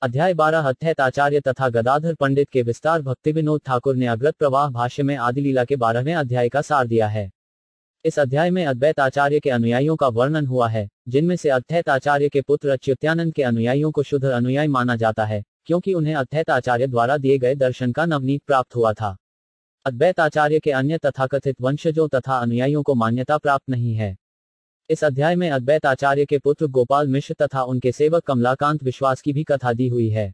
अध्याय 12 अद्वैत आचार्य तथा गदाधर पंडित के विस्तार। भक्ति विनोद ठाकुर ने अग्रत प्रवाह भाष्य में आदिलीला के 12वें अध्याय का सार दिया है। इस अध्याय में अद्वैत आचार्य के अनुयायियों का वर्णन हुआ है, जिनमें से अद्वैत आचार्य के पुत्र अच्युतानंद के अनुयायियों को शुद्ध अनुयायी माना जाता है, क्योंकि उन्हें अद्वैत आचार्य द्वारा दिए गए दर्शन का नवनीत प्राप्त हुआ था। अद्वैत आचार्य के अन्य तथाकथित वंशजों तथा अनुयायियों को मान्यता प्राप्त नहीं है। इस अध्याय में अद्वैत आचार्य के पुत्र गोपाल मिश्र तथा उनके सेवक कमलाकांत विश्वास की भी कथा दी हुई है।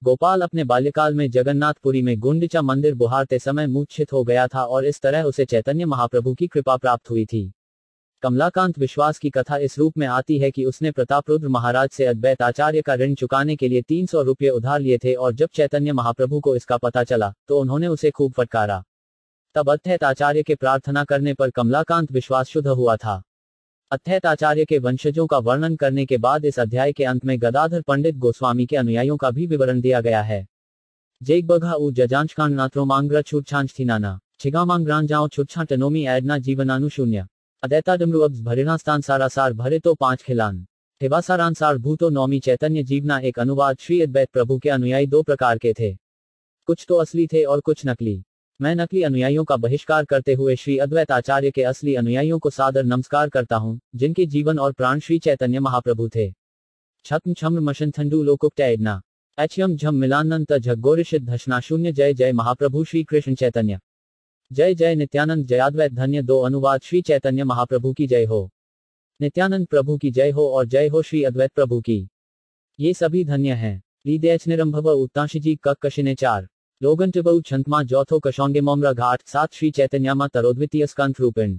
गोपाल अपने बाल्यकाल में जगन्नाथपुरी में गुंडिचा मंदिर बुहारते समय मूर्छित हो गया था और इस तरह उसे चैतन्य महाप्रभु की कृपा प्राप्त हुई थी। कमलाकांत विश्वास की कथा इस रूप में आती है कि उसने प्रतापरुद्र महाराज से अद्वैत आचार्य का ऋण चुकाने के लिए 300 रुपये उधार लिए थे और जब चैतन्य महाप्रभु को इसका पता चला तो उन्होंने उसे खूब फटकारा। तब अद्वैत आचार्य के प्रार्थना करने पर कमलाकांत विश्वास शुद्ध हुआ था। अद्वैत आचार्य के वंशजों का वर्णन करने के बाद इस अध्याय के अंत में गदाधर पंडित गोस्वामी के अनुयायियों का भी विवरण दिया गया है। जेग बघा उ जजांशकांड नात्रोमांग्र छूटछांचथिनाना छिगामांग्रांजाओ छुटछाटनोमी ऐडना जीवनानुशून्य अदैताडमरुअब्स भरिणास्तान सारासार भरे तो 5 खिलान ठेवासारांसार भूतो नौमी चैतन्य जीवना। एक अनुवाद। श्री अद्वैत प्रभु के अनुयायी 2 प्रकार के थे, कुछ तो असली थे और कुछ नकली। मैं नकली अनुयायियों का बहिष्कार करते हुए श्री अद्वैत आचार्य के असली अनुयायियों को सादर नमस्कार करता हूं, जिनके जीवन और प्राण श्री चैतन्य महाप्रभु थे। छत्म छम्र मशंथंडू लोकुक्टैडना एचयम झम मिलानंत झगोरिषित धशना शून्य। जय जय महाप्रभु श्री कृष्ण चैतन्य। जय जय नित्यानंद जयाद्वैत धन्य। 2 अनुवाद। श्री चैतन्य महाप्रभु की जय हो, नित्यानंद प्रभु की जय हो और जय हो श्री अद्वैत प्रभु की। ये सभी धन्य हैं। लीदेचनिरंभव उत्ताशिजी कशिने 4 लोगंटबऊ छंतमा जौथो कशोंगे मोमरा घाट 7 श्री चैतन्यामा तरोद्वितीय स्कंथ रूपिण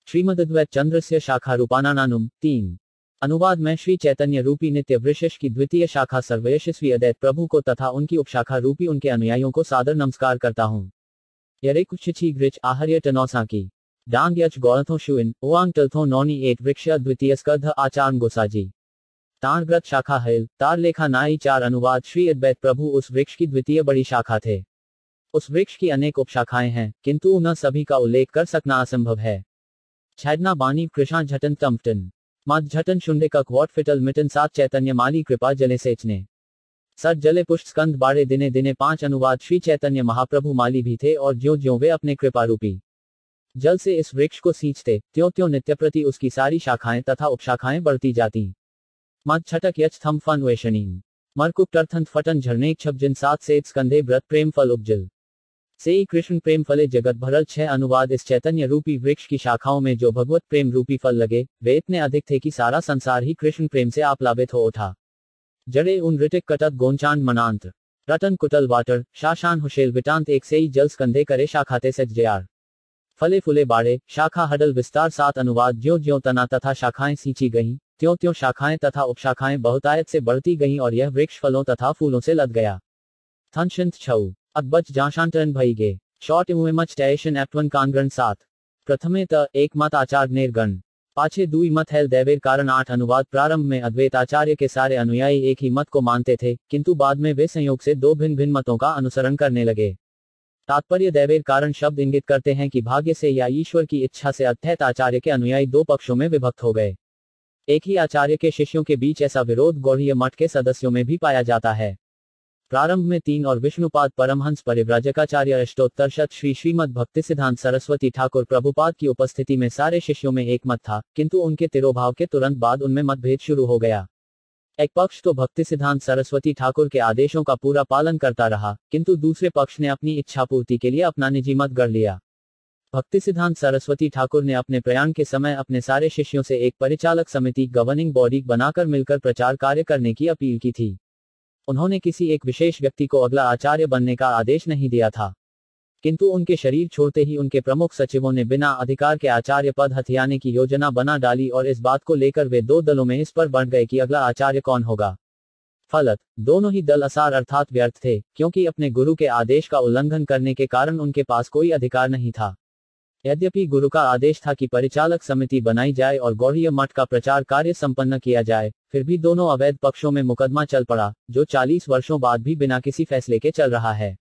श्रीमदद्वैत चंद्रस्य शाखा रूपानानानुम 3 अनुवाद। मैं श्री चैतन्य रूपी नित्य वृषिश की द्वितीय शाखा सर्वयशस्वी अद्वैत प्रभु को तथा उनकी उपशाखा रूपी उनके अनुयायियों को सादर नमस्कार करता हूँ। यरे कुछ ग्रिच आहर्य टनौसा की डांग यच गौरथो शुइन ओआंग टलथो नौनी 8 वृक्ष द्वितीय स्कध आचार्य गोसाजी तारग्रत शाखा हेल तार लेखा नाई 4 अनुवाद। श्री अद्वैत प्रभु उस वृक्ष की द्वितीय बड़ी शाखा थे। उस वृक्ष की अनेक उपशाखाएं हैं, किंतु उन सभी का उल्लेख कर सकना असंभव है। छैदना बानी कृष्णा झटन तमटन मद झटन शुंडे कक वॉट फिटल मिटन 7 चैतन्य माली कृपा जले सेचने सर जले पुष्ट स्कंद बाड़े दिने दिने 5 अनुवाद। श्री चैतन्य महाप्रभु माली भी थे और ज्यों ज्यों वे अपने कृपा रूपी जल से इस वृक्ष को सींचते, त्यों त्यों नित्य प्रति उसकी सारी शाखाएं तथा उपशाखाएं बढ़ती जाती। मद छटक यच थम फन वेशनीन मरकुप टर्थंत फटन झरने छप जिन 7 सेत स्कंधे व्रत प्रेम फल उपजल से कृष्ण प्रेम फले जगत भरल 6 अनुवाद। इस चैतन्य रूपी वृक्ष की शाखाओं में जो भगवत प्रेम रूपी फल लगे वे इतने अधिक थे कि सारा संसार ही कृष्ण प्रेम से आप्लावित हो उठा। जड़े उन ऋटिक कटत गोंचांड मनांत रटन कुटल वाटर शाशान हुशेल विटांत एक से ही जल स्कंधे करे शाखाते सच जयार फले फुले बाड़े शाखा हडल विस्तार 7 अनुवाद। ज्यों ज्यों तना तथा शाखाएं सींची गईं, त्यों त्यों शाखाएं तथा उपशाखाएं बहुतायत से बढ़ती गईं और यह वृक्ष फलों तथा फूलों से लद गया। थनशंत छऊ अकबच जाशांटन भई गे शॉर्ट इमुमच टैशन एप्टवन कांग्रन 7 प्रथमे त एक मत आचार्य निर्गण पाछे दुई मत हेल दैवेर कारण 8 अनुवाद। प्रारंभ में अद्वैत आचार्य के सारे अनुयायी एक ही मत को मानते थे, किंतु बाद में वे संयोग से 2 भिन्न भिन्न मतों का अनुसरण करने लगे। तात्पर्य दैवेर कारण शब्द इंगित करते हैं कि भाग्य से या ईश्वर की इच्छा से अद्वैत आचार्य के अनुयायी 2 पक्षों में विभक्त हो गए। एक ही आचार्य के शिष्यों के बीच ऐसा विरोध गौड़ीय मठ के सदस्यों में भी पाया जाता है। प्रारंभ में 3 और विष्णुपाद परमहंस परिव्राजकाचार्य अष्टोत्तरशत श्री श्रीमद् भक्तिसिद्धांत सरस्वती ठाकुर प्रभुपाद की उपस्थिति में सारे शिष्यों में एक मत था, किंतु उनके तिरोभाव के तुरंत बाद उनमें मतभेद शुरू हो गया। एक पक्ष तो भक्तिसिद्धांत सरस्वती ठाकुर के आदेशों का पूरा पालन करता रहा, किंतु दूसरे पक्ष ने अपनी इच्छा पूर्ति के लिए अपना निजी मत गढ़ लिया। भक्तिसिद्धांत सरस्वती ठाकुर ने अपने प्रयाण के समय अपने सारे शिष्यों से एक परिचालक समिति गवर्निंग बॉडी बनाकर मिलकर प्रचार कार्य करने की अपील की थी। उन्होंने किसी एक विशेष व्यक्ति को अगला आचार्य बनने का आदेश नहीं दिया था, किंतु उनके शरीर छोड़ते ही उनके प्रमुख सचिवों ने बिना अधिकार के आचार्य पद हथियाने की योजना बना डाली और इस बात को लेकर वे 2 दलों में इस पर बढ़ गए कि अगला आचार्य कौन होगा। फलत दोनों ही दल असार अर्थात व्यर्थ थे, क्योंकि अपने गुरु के आदेश का उल्लंघन करने के कारण उनके पास कोई अधिकार नहीं था। यद्यपि गुरु का आदेश था कि परिचालक समिति बनाई जाए और गौड़ीय मठ का प्रचार कार्य संपन्न किया जाए, फिर भी दोनों अवैध पक्षों में मुकदमा चल पड़ा, जो 40 वर्षों बाद भी बिना किसी फैसले के चल रहा है।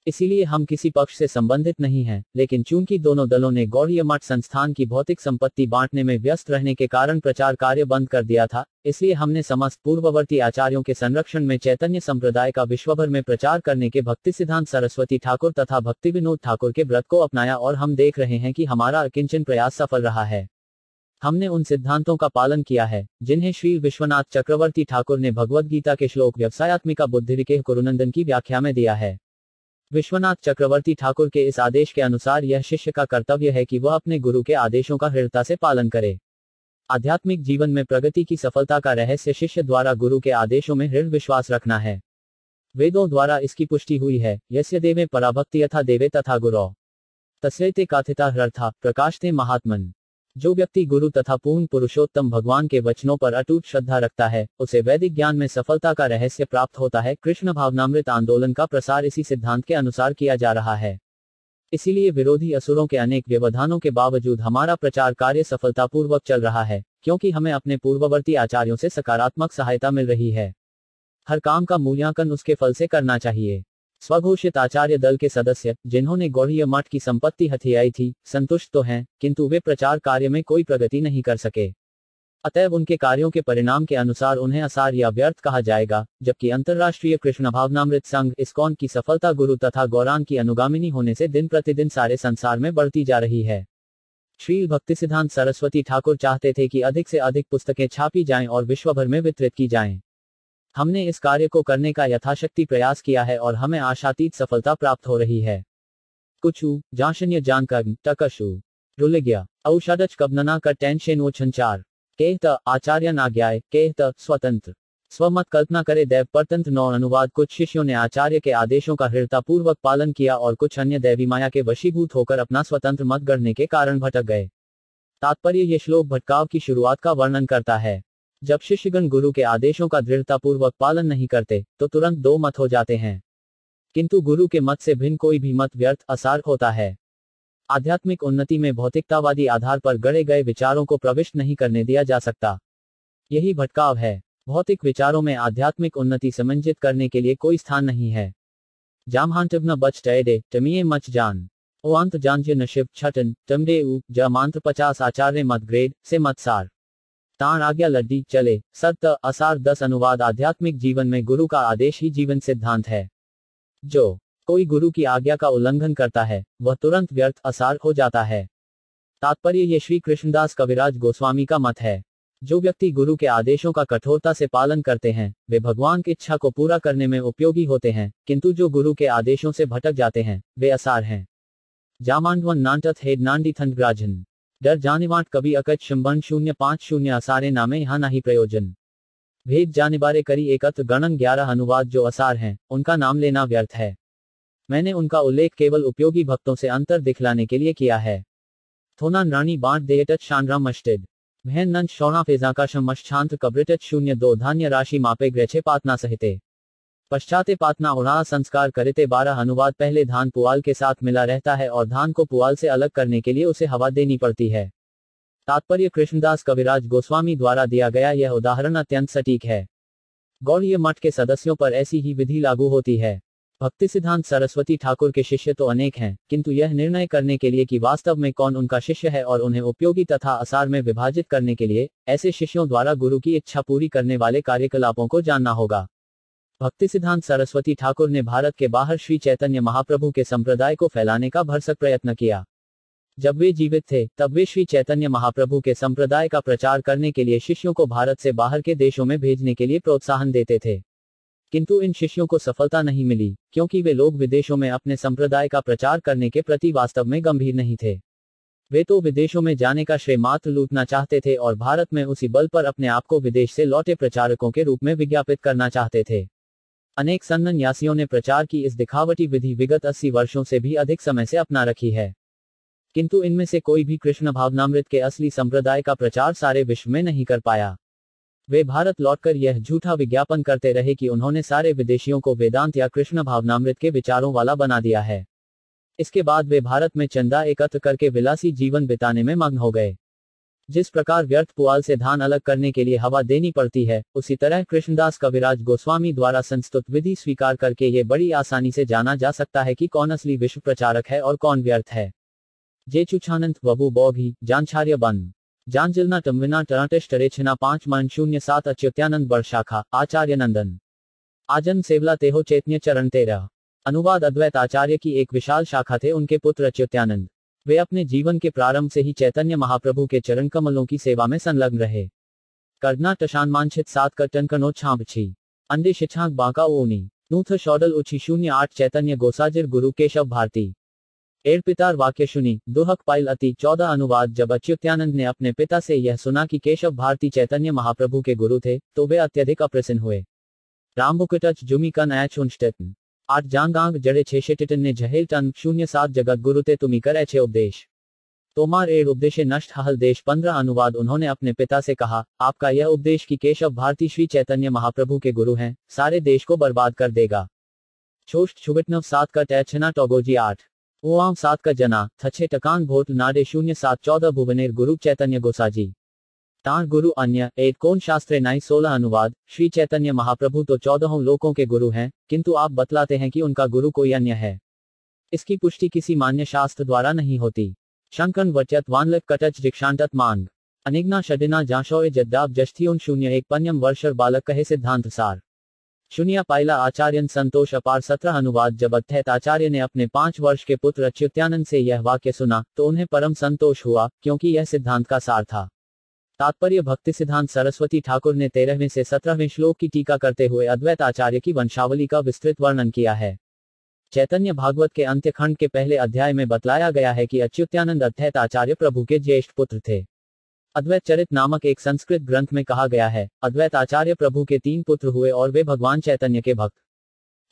इसीलिए हम किसी पक्ष से संबंधित नहीं हैं, लेकिन चूंकि दोनों दलों ने गौड़ीय मठ संस्थान की भौतिक संपत्ति बांटने में व्यस्त रहने के कारण प्रचार कार्य बंद कर दिया था, इसलिए हमने समस्त पूर्ववर्ती आचार्यों के संरक्षण में चैतन्य संप्रदाय का विश्वभर में प्रचार करने के भक्तिसिद्धांत सरस्वती ठाकुर तथा भक्तिविनोद ठाकुर के व्रत को अपनाया और हम देख रहे हैं कि हमारा अकिंचन प्रयास सफल रहा है। हमने उन सिद्धांतों का पालन किया है जिन्हें श्री विश्वनाथ चक्रवर्ती ठाकुर ने भगवद गीता के श्लोक व्यवसायत्मिका बुद्धिरिके कुरुनंदन की व्याख्या में दिया है। विश्वनाथ चक्रवर्ती ठाकुर के इस आदेश के अनुसार यह शिष्य का कर्तव्य है कि वह अपने गुरु के आदेशों का दृढ़ता से पालन करे। आध्यात्मिक जीवन में प्रगति की सफलता का रहस्य शिष्य द्वारा गुरु के आदेशों में दृढ़ विश्वास रखना है। वेदों द्वारा इसकी पुष्टि हुई है, यस्य देवे पराभक्ति यथा देवे तथा गुरौ तस्यैते काथिता ह्यर्था प्रकाशते महात्मन। जो व्यक्ति गुरु तथा पूर्ण पुरुषोत्तम भगवान के वचनों पर अटूट श्रद्धा रखता है, उसे वैदिक ज्ञान में सफलता का रहस्य प्राप्त होता है। कृष्ण भावनामृत आंदोलन का प्रसार इसी सिद्धांत के अनुसार किया जा रहा है। इसीलिए विरोधी असुरों के अनेक व्यवधानों के बावजूद हमारा प्रचार कार्य सफलतापूर्वक चल रहा है, क्योंकि हमें अपने पूर्ववर्ती आचार्यों से सकारात्मक सहायता मिल रही है। हर काम का मूल्यांकन उसके फल से करना चाहिए। स्वघोषित आचार्य दल के सदस्य, जिन्होंने गौड़ीय मठ की संपत्ति हथियाई थी, संतुष्ट तो हैं, किंतु वे प्रचार कार्य में कोई प्रगति नहीं कर सके। अतएव उनके कार्यों के परिणाम के अनुसार उन्हें असार या व्यर्थ कहा जाएगा, जबकि अंतर्राष्ट्रीय कृष्ण भावनामृत संघ इस्कॉन की सफलता गुरु तथा गौरांग की अनुगामिनी होने से दिन प्रतिदिन सारे संसार में बढ़ती जा रही है। श्री भक्तिसिद्धांत सरस्वती ठाकुर चाहते थे कि अधिक से अधिक पुस्तकें छापी जाएं और विश्वभर में वितरित की जाएं। हमने इस कार्य को करने का यथाशक्ति प्रयास किया है और हमें आशातीत सफलता प्राप्त हो रही है। कुछू जाशन्य जानकर टकशु रुलग्या औषादच कबनना का टेंशन वो छंचार कहत आचार्य नाज्ञाय कहत स्वतंत्र स्वमत कल्पना करे दैव परतंत्र नौ अनुवाद। कुछ शिष्यों ने आचार्य के आदेशों का दृढ़तापूर्वक पालन किया और कुछ अन्य दैवी माया के वशीभूत होकर अपना स्वतंत्र मत गढ़ने के कारण भटक गए। तात्पर्य ये श्लोक भटकाव की शुरुआत का वर्णन करता है। जब शिष्यगण गुरु के आदेशों का दृढ़तापूर्वक पालन नहीं करते तो तुरंत दो मत हो जाते हैं, किंतु गुरु के मत से भिन्न कोई भी मत व्यर्थ असार होता है। आध्यात्मिक उन्नति में भौतिकतावादी आधार पर गढ़े गए विचारों को प्रविष्ट नहीं करने दिया जा सकता। यही भटकाव है। भौतिक विचारों में आध्यात्मिक उन्नति समंजित करने के लिए कोई स्थान नहीं है। जामहांटव न बच टैडे टमिए मच जान ओ अंत जानज्य न शिव छटन टमडे उ ज मांत्र 50 आचार्य मत ग्रेड से मत सार ताण आज्ञा लड्डी चले सत्य असार 10 अनुवाद। आध्यात्मिक जीवन में गुरु का आदेश ही जीवन सिद्धांत है। जो कोई गुरु की आज्ञा का उल्लंघन करता है वह तुरंत व्यर्थ असार हो जाता है। तात्पर्य ये श्री कृष्णदास कविराज गोस्वामी का मत है। जो व्यक्ति गुरु के आदेशों का कठोरता से पालन करते हैं वे भगवान की इच्छा को पूरा करने में उपयोगी होते हैं, किंतु जो गुरु के आदेशों से भटक जाते हैं वे असार हैं। जामांडवन नांटथ हेड नांडी थंडग्राजन डर जानेवाट कभी अकच शंबन 050 असारे नामे यहाँ नहीं प्रयोजन भेद जाने बारे करी एकत्र गणन 11 अनुवाद। जो असार हैं उनका नाम लेना व्यर्थ है। मैंने उनका उल्लेख केवल उपयोगी भक्तों से अंतर दिखलाने के लिए किया है। थोना रानी बांट देटच शानराम मस्टिड भैन नंद शौणा फेजाकाशम मश्छांत्र कब्रिटच 02 धान्य राशि मापे ग्रेछे पातना सहिते पश्चाते पातना उड़ा संस्कार करते 12 अनुवाद। पहले धान पुआल के साथ मिला रहता है और धान को पुआल से अलग करने के लिए उसे हवा देनी पड़ती है। तात्पर्य कृष्णदास कविराज गोस्वामी द्वारा दिया गया यह उदाहरण अत्यंत सटीक है। गौड़ीय मठ के सदस्यों पर ऐसी ही विधि लागू होती है। भक्तिसिद्धांत सरस्वती ठाकुर के शिष्य तो अनेक हैं, किंतु यह निर्णय करने के लिए कि वास्तव में कौन उनका शिष्य है और उन्हें उपयोगी तथा असार में विभाजित करने के लिए ऐसे शिष्यों द्वारा गुरु की इच्छा पूरी करने वाले कार्यकलापों को जानना होगा। भक्तिसिद्धांत सरस्वती ठाकुर ने भारत के बाहर श्री चैतन्य महाप्रभु के संप्रदाय को फैलाने का भरसक प्रयत्न किया। जब वे जीवित थे तब वे श्री चैतन्य महाप्रभु के संप्रदाय का प्रचार करने के लिए शिष्यों को भारत से बाहर के देशों में भेजने के लिए प्रोत्साहन देते थे, किंतु इन शिष्यों को सफलता नहीं मिली, क्योंकि वे लोग विदेशों में अपने संप्रदाय का प्रचार करने के प्रति वास्तव में गंभीर नहीं थे। वे तो विदेशों में जाने का श्रेय मात्र लूटना चाहते थे और भारत में उसी बल पर अपने आप को विदेश से लौटे प्रचारकों के रूप में विज्ञापित करना चाहते थे। अनेक सन्यासियों ने प्रचार की इस दिखावटी विधि विगत 80 वर्षों से भी अधिक समय से अपना रखी है, किंतु इनमें से कोई भी कृष्ण भावनामृत के असली संप्रदाय का प्रचार सारे विश्व में नहीं कर पाया। वे भारत लौटकर यह झूठा विज्ञापन करते रहे कि उन्होंने सारे विदेशियों को वेदांत या कृष्ण भावनामृत के विचारों वाला बना दिया है। इसके बाद वे भारत में चंदा एकत्र करके विलासी जीवन बिताने में मग्न हो गए। जिस प्रकार व्यर्थ पुआल से धान अलग करने के लिए हवा देनी पड़ती है, उसी तरह कृष्णदास कविराज गोस्वामी द्वारा संस्तुत विधि स्वीकार करके ये बड़ी आसानी से जाना जा सकता है कि कौन असली विश्व प्रचारक है और कौन व्यर्थ है। जे चुछानंत वबु बौभी जानछार्य बन जानजिलना टम्विना टराटेश टरेछना 5-07 अच्युत्यानंद बड़ शाखा आचार्य नंदन आजन सेवला तेहो चैतन्य चरण 13। अनुवाद अद्वैत आचार्य की एक विशाल शाखा थे उनके पुत्र अच्युत्यानंद। वे अपने जीवन के प्रारंभ से ही चैतन्य महाप्रभु के चरण कमलों की सेवा में संलग्न रहे। कर्दना टशान मांछित 7 कटनकनो छांपछी अंडे शिछांक बांका ओनी नूथ शौडल उछी 08 चैतन्य गोसाजिर गुरु केशव भारती एर पितार वाक्य शुनी दुहक पाइल अति 14। अनुवाद जब अच्युत्यानंद ने अपने पिता से यह सुना कि केशव भारती चैतन्य महाप्रभु के गुरु थे, तो वे अत्यधिक अप्रसन्न हुए। रामबुकटच जुमिकन ऐच उनस्टेतन 8 जांगांग जड़े 6 ने झहेल टन 07 जगत गुरुते तुमी कर ऐचे उपदेश तोमार एर उपदेशे नष्ट हल देश 15। अनुवाद उन्होंने अपने पिता से कहा, आपका यह उपदेश कि केशव भारती श्री चैतन्य महाप्रभु के गुरु हैं, सारे देश को बर्बाद कर देगा। छोष्ट छुबिटनव 7 का टैचना टोगोजी 8 ओआम 7 का जना थछे टकान भोट नाडे 07-14 भुवनेर गुरु चैतन्य गोसाजी तार गुरु अन्य एक कौन शास्त्रे नाई 16। अनुवाद श्री चैतन्य महाप्रभु तो 14 लोकों के गुरु हैं, किंतु आप बतलाते हैं कि उनका गुरु कोई अन्य है। इसकी पुष्टि किसी मान्य शास्त्र द्वारा नहीं होती। शंकन वट्यत वानलक कटच रिक्षांतत मांग अनिग्ना षडिना जाशोए जद्दाब जष्ठियों 01 पन्यम वर्षर बालक कहे सिद्धांत सार शून्य पाइला आचार्यन संतोष अपार 17। अनुवाद जब अद्वैत आचार्य ने अपने 5 वर्ष के पुत्र अच्युत्यानंद से यह वाक्य सुना, तो उन्हें परम संतोष हुआ, क्योंकि यह सिद्धांत का सार था। तात्पर्य भक्ति सिद्धांत सरस्वती ठाकुर ने 13वें से 17वें श्लोक की टीका करते हुए अद्वैत आचार्य की वंशावली का विस्तृत वर्णन किया है। चैतन्य भागवत के अंत्य खंड के पहले अध्याय में बतलाया गया है कि अच्युत्यानंद अद्वैत आचार्य प्रभु के ज्येष्ठ पुत्र थे। अद्वैत चरित नामक एक संस्कृत ग्रंथ में कहा गया है, अद्वैत आचार्य प्रभु के 3 पुत्र हुए और वे भगवान चैतन्य के भक्त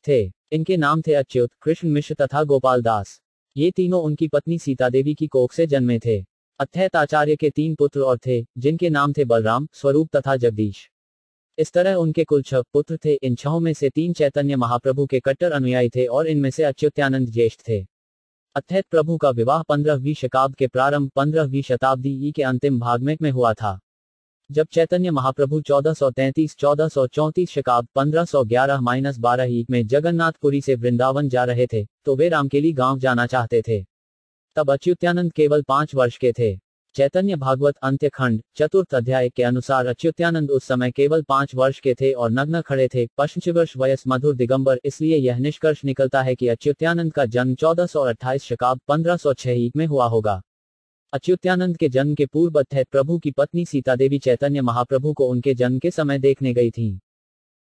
थे। इनके नाम थे अच्युत, कृष्ण मिश्र तथा गोपाल दास। ये तीनों उनकी पत्नी सीता देवी की कोख से जन्मे थे। अद्वैत आचार्य के 3 पुत्र और थे, जिनके नाम थे बलराम, स्वरूप तथा जगदीश। इस तरह उनके कुल 6 पुत्र थे। इन 6 में से 3 चैतन्य महाप्रभु के कट्टर अनुयायी थे और इनमें से अच्युत्यानंद ज्येष्ठ थे। अद्वैत प्रभु का विवाह 15वीं शताब्दी के प्रारंभ 15वीं शताब्दी ई के अंतिम भाग में हुआ था। जब चैतन्य महाप्रभु 1433-1434 शकाब्द 1511-12 ई में जगन्नाथपुरी से वृंदावन जा रहे थे, तो वे रामकेली गांव जाना चाहते थे। तब अच्युत्यानंद केवल 5 वर्ष के थे। चैतन्य भागवत अंत्य खंड 4th अध्याय के अनुसार अच्युत्यानंद उस समय केवल 5 वर्ष के थे और नग्न खड़े थे, 25 वयस मधुर दिगंबर। इसलिए यह निष्कर्ष निकलता है कि अच्युत्यानंद का जन्म 1428 शकाब्द 1506 ई में हुआ होगा। अच्युत्यानंद के जन्म के पूर्व अद्वैत प्रभु की पत्नी सीता देवी चैतन्य महाप्रभु को उनके जन्म के समय देखने गई थी।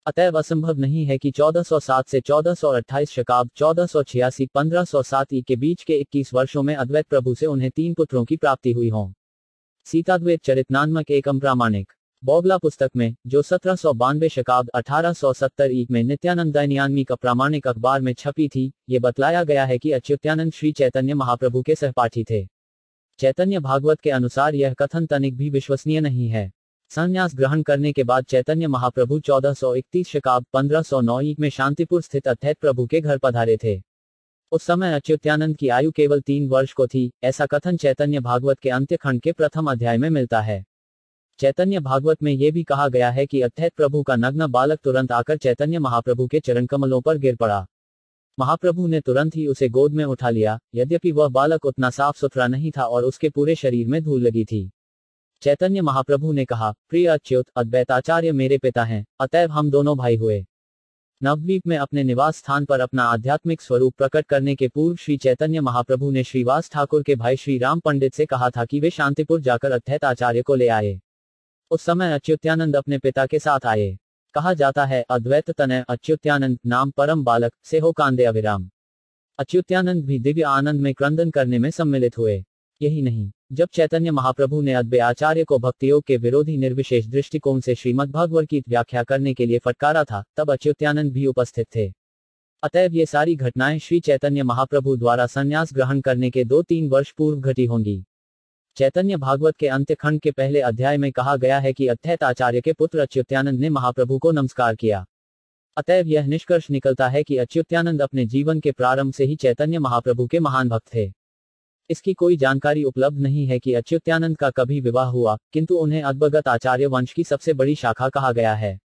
अतएव असंभव नहीं है कि 1407 से 1428 शकाब्द 1486-1507 ई के बीच के 21 वर्षों में अद्वैत प्रभु से उन्हें 3 पुत्रों की प्राप्ति हुई हो। सीताद्वैत चरित नामक एक अप्रामाणिक बौगला पुस्तक में, जो 1792 शकाब्द 1870 ई में नित्यानंद दैनियान्मिक अप्रामाणिक अखबार में छपी थी, ये बतलाया गया है कि अच्युत्यानंद श्री चैतन्य महाप्रभु के सहपाठी थे। चैतन्य भागवत के अनुसार यह कथन तनिक भी विश्वसनीय नहीं है। संन्यास ग्रहण करने के बाद चैतन्य महाप्रभु 1431 शकाब्द 1509 ई में शांतिपुर स्थित अद्वैत प्रभु के घर पधारे थे। उस समय अच्युत्यानंद की आयु केवल 3 वर्ष को थी। ऐसा कथन चैतन्य भागवत के अंत्य खंड के प्रथम अध्याय में मिलता है। चैतन्य भागवत में यह भी कहा गया है कि अद्वैत प्रभु का नग्न बालक तुरंत आकर चैतन्य महाप्रभु के चरण कमलों पर गिर पड़ा। महाप्रभु ने तुरंत ही उसे गोद में उठा लिया, यद्यपि वह बालक उतना साफ सुथरा नहीं था और उसके पूरे शरीर में धूल लगी थी। चैतन्य महाप्रभु ने कहा, प्रिय अच्युत, अद्वैत आचार्य मेरे पिता हैं, अतएव हम दोनों भाई हुए। नवद्वीप में अपने निवास स्थान पर अपना आध्यात्मिक स्वरूप प्रकट करने के पूर्व श्री चैतन्य महाप्रभु ने श्रीवास ठाकुर के भाई श्री राम पंडित से कहा था कि वे शांतिपुर जाकर अद्वैत आचार्य को ले आए। उस समय अच्युत्यानंद अपने पिता के साथ आए। कहा जाता है, अद्वैत तनय अच्युत्यानंद नाम परम बालक से हो कांदे अविराम। अच्युत्यानंद भी दिव्य आनंद में क्रंदन करने में सम्मिलित हुए। यही नहीं, जब चैतन्य महाप्रभु ने अद्वैत आचार्य को भक्तियोग के विरोधी निर्विशेष दृष्टिकोण से श्रीमद्भागवत की व्याख्या करने के लिए फटकारा था, तब अच्युत्यानंद भी उपस्थित थे। अतएव ये सारी घटनाएं श्री चैतन्य महाप्रभु द्वारा संन्यास ग्रहण करने के 2-3 वर्ष पूर्व घटी होंगी। चैतन्य भागवत के अंत्य खंड के पहले अध्याय में कहा गया है कि अद्वैत आचार्य के पुत्र अच्युत्यानंद ने महाप्रभु को नमस्कार किया। अतएव यह निष्कर्ष निकलता है कि अच्युत्यानंद अपने जीवन के प्रारंभ से ही चैतन्य महाप्रभु के महान भक्त थे। इसकी कोई जानकारी उपलब्ध नहीं है कि अच्युतानंद का कभी विवाह हुआ, किंतु उन्हें अद्भगत आचार्य वंश की सबसे बड़ी शाखा कहा गया है।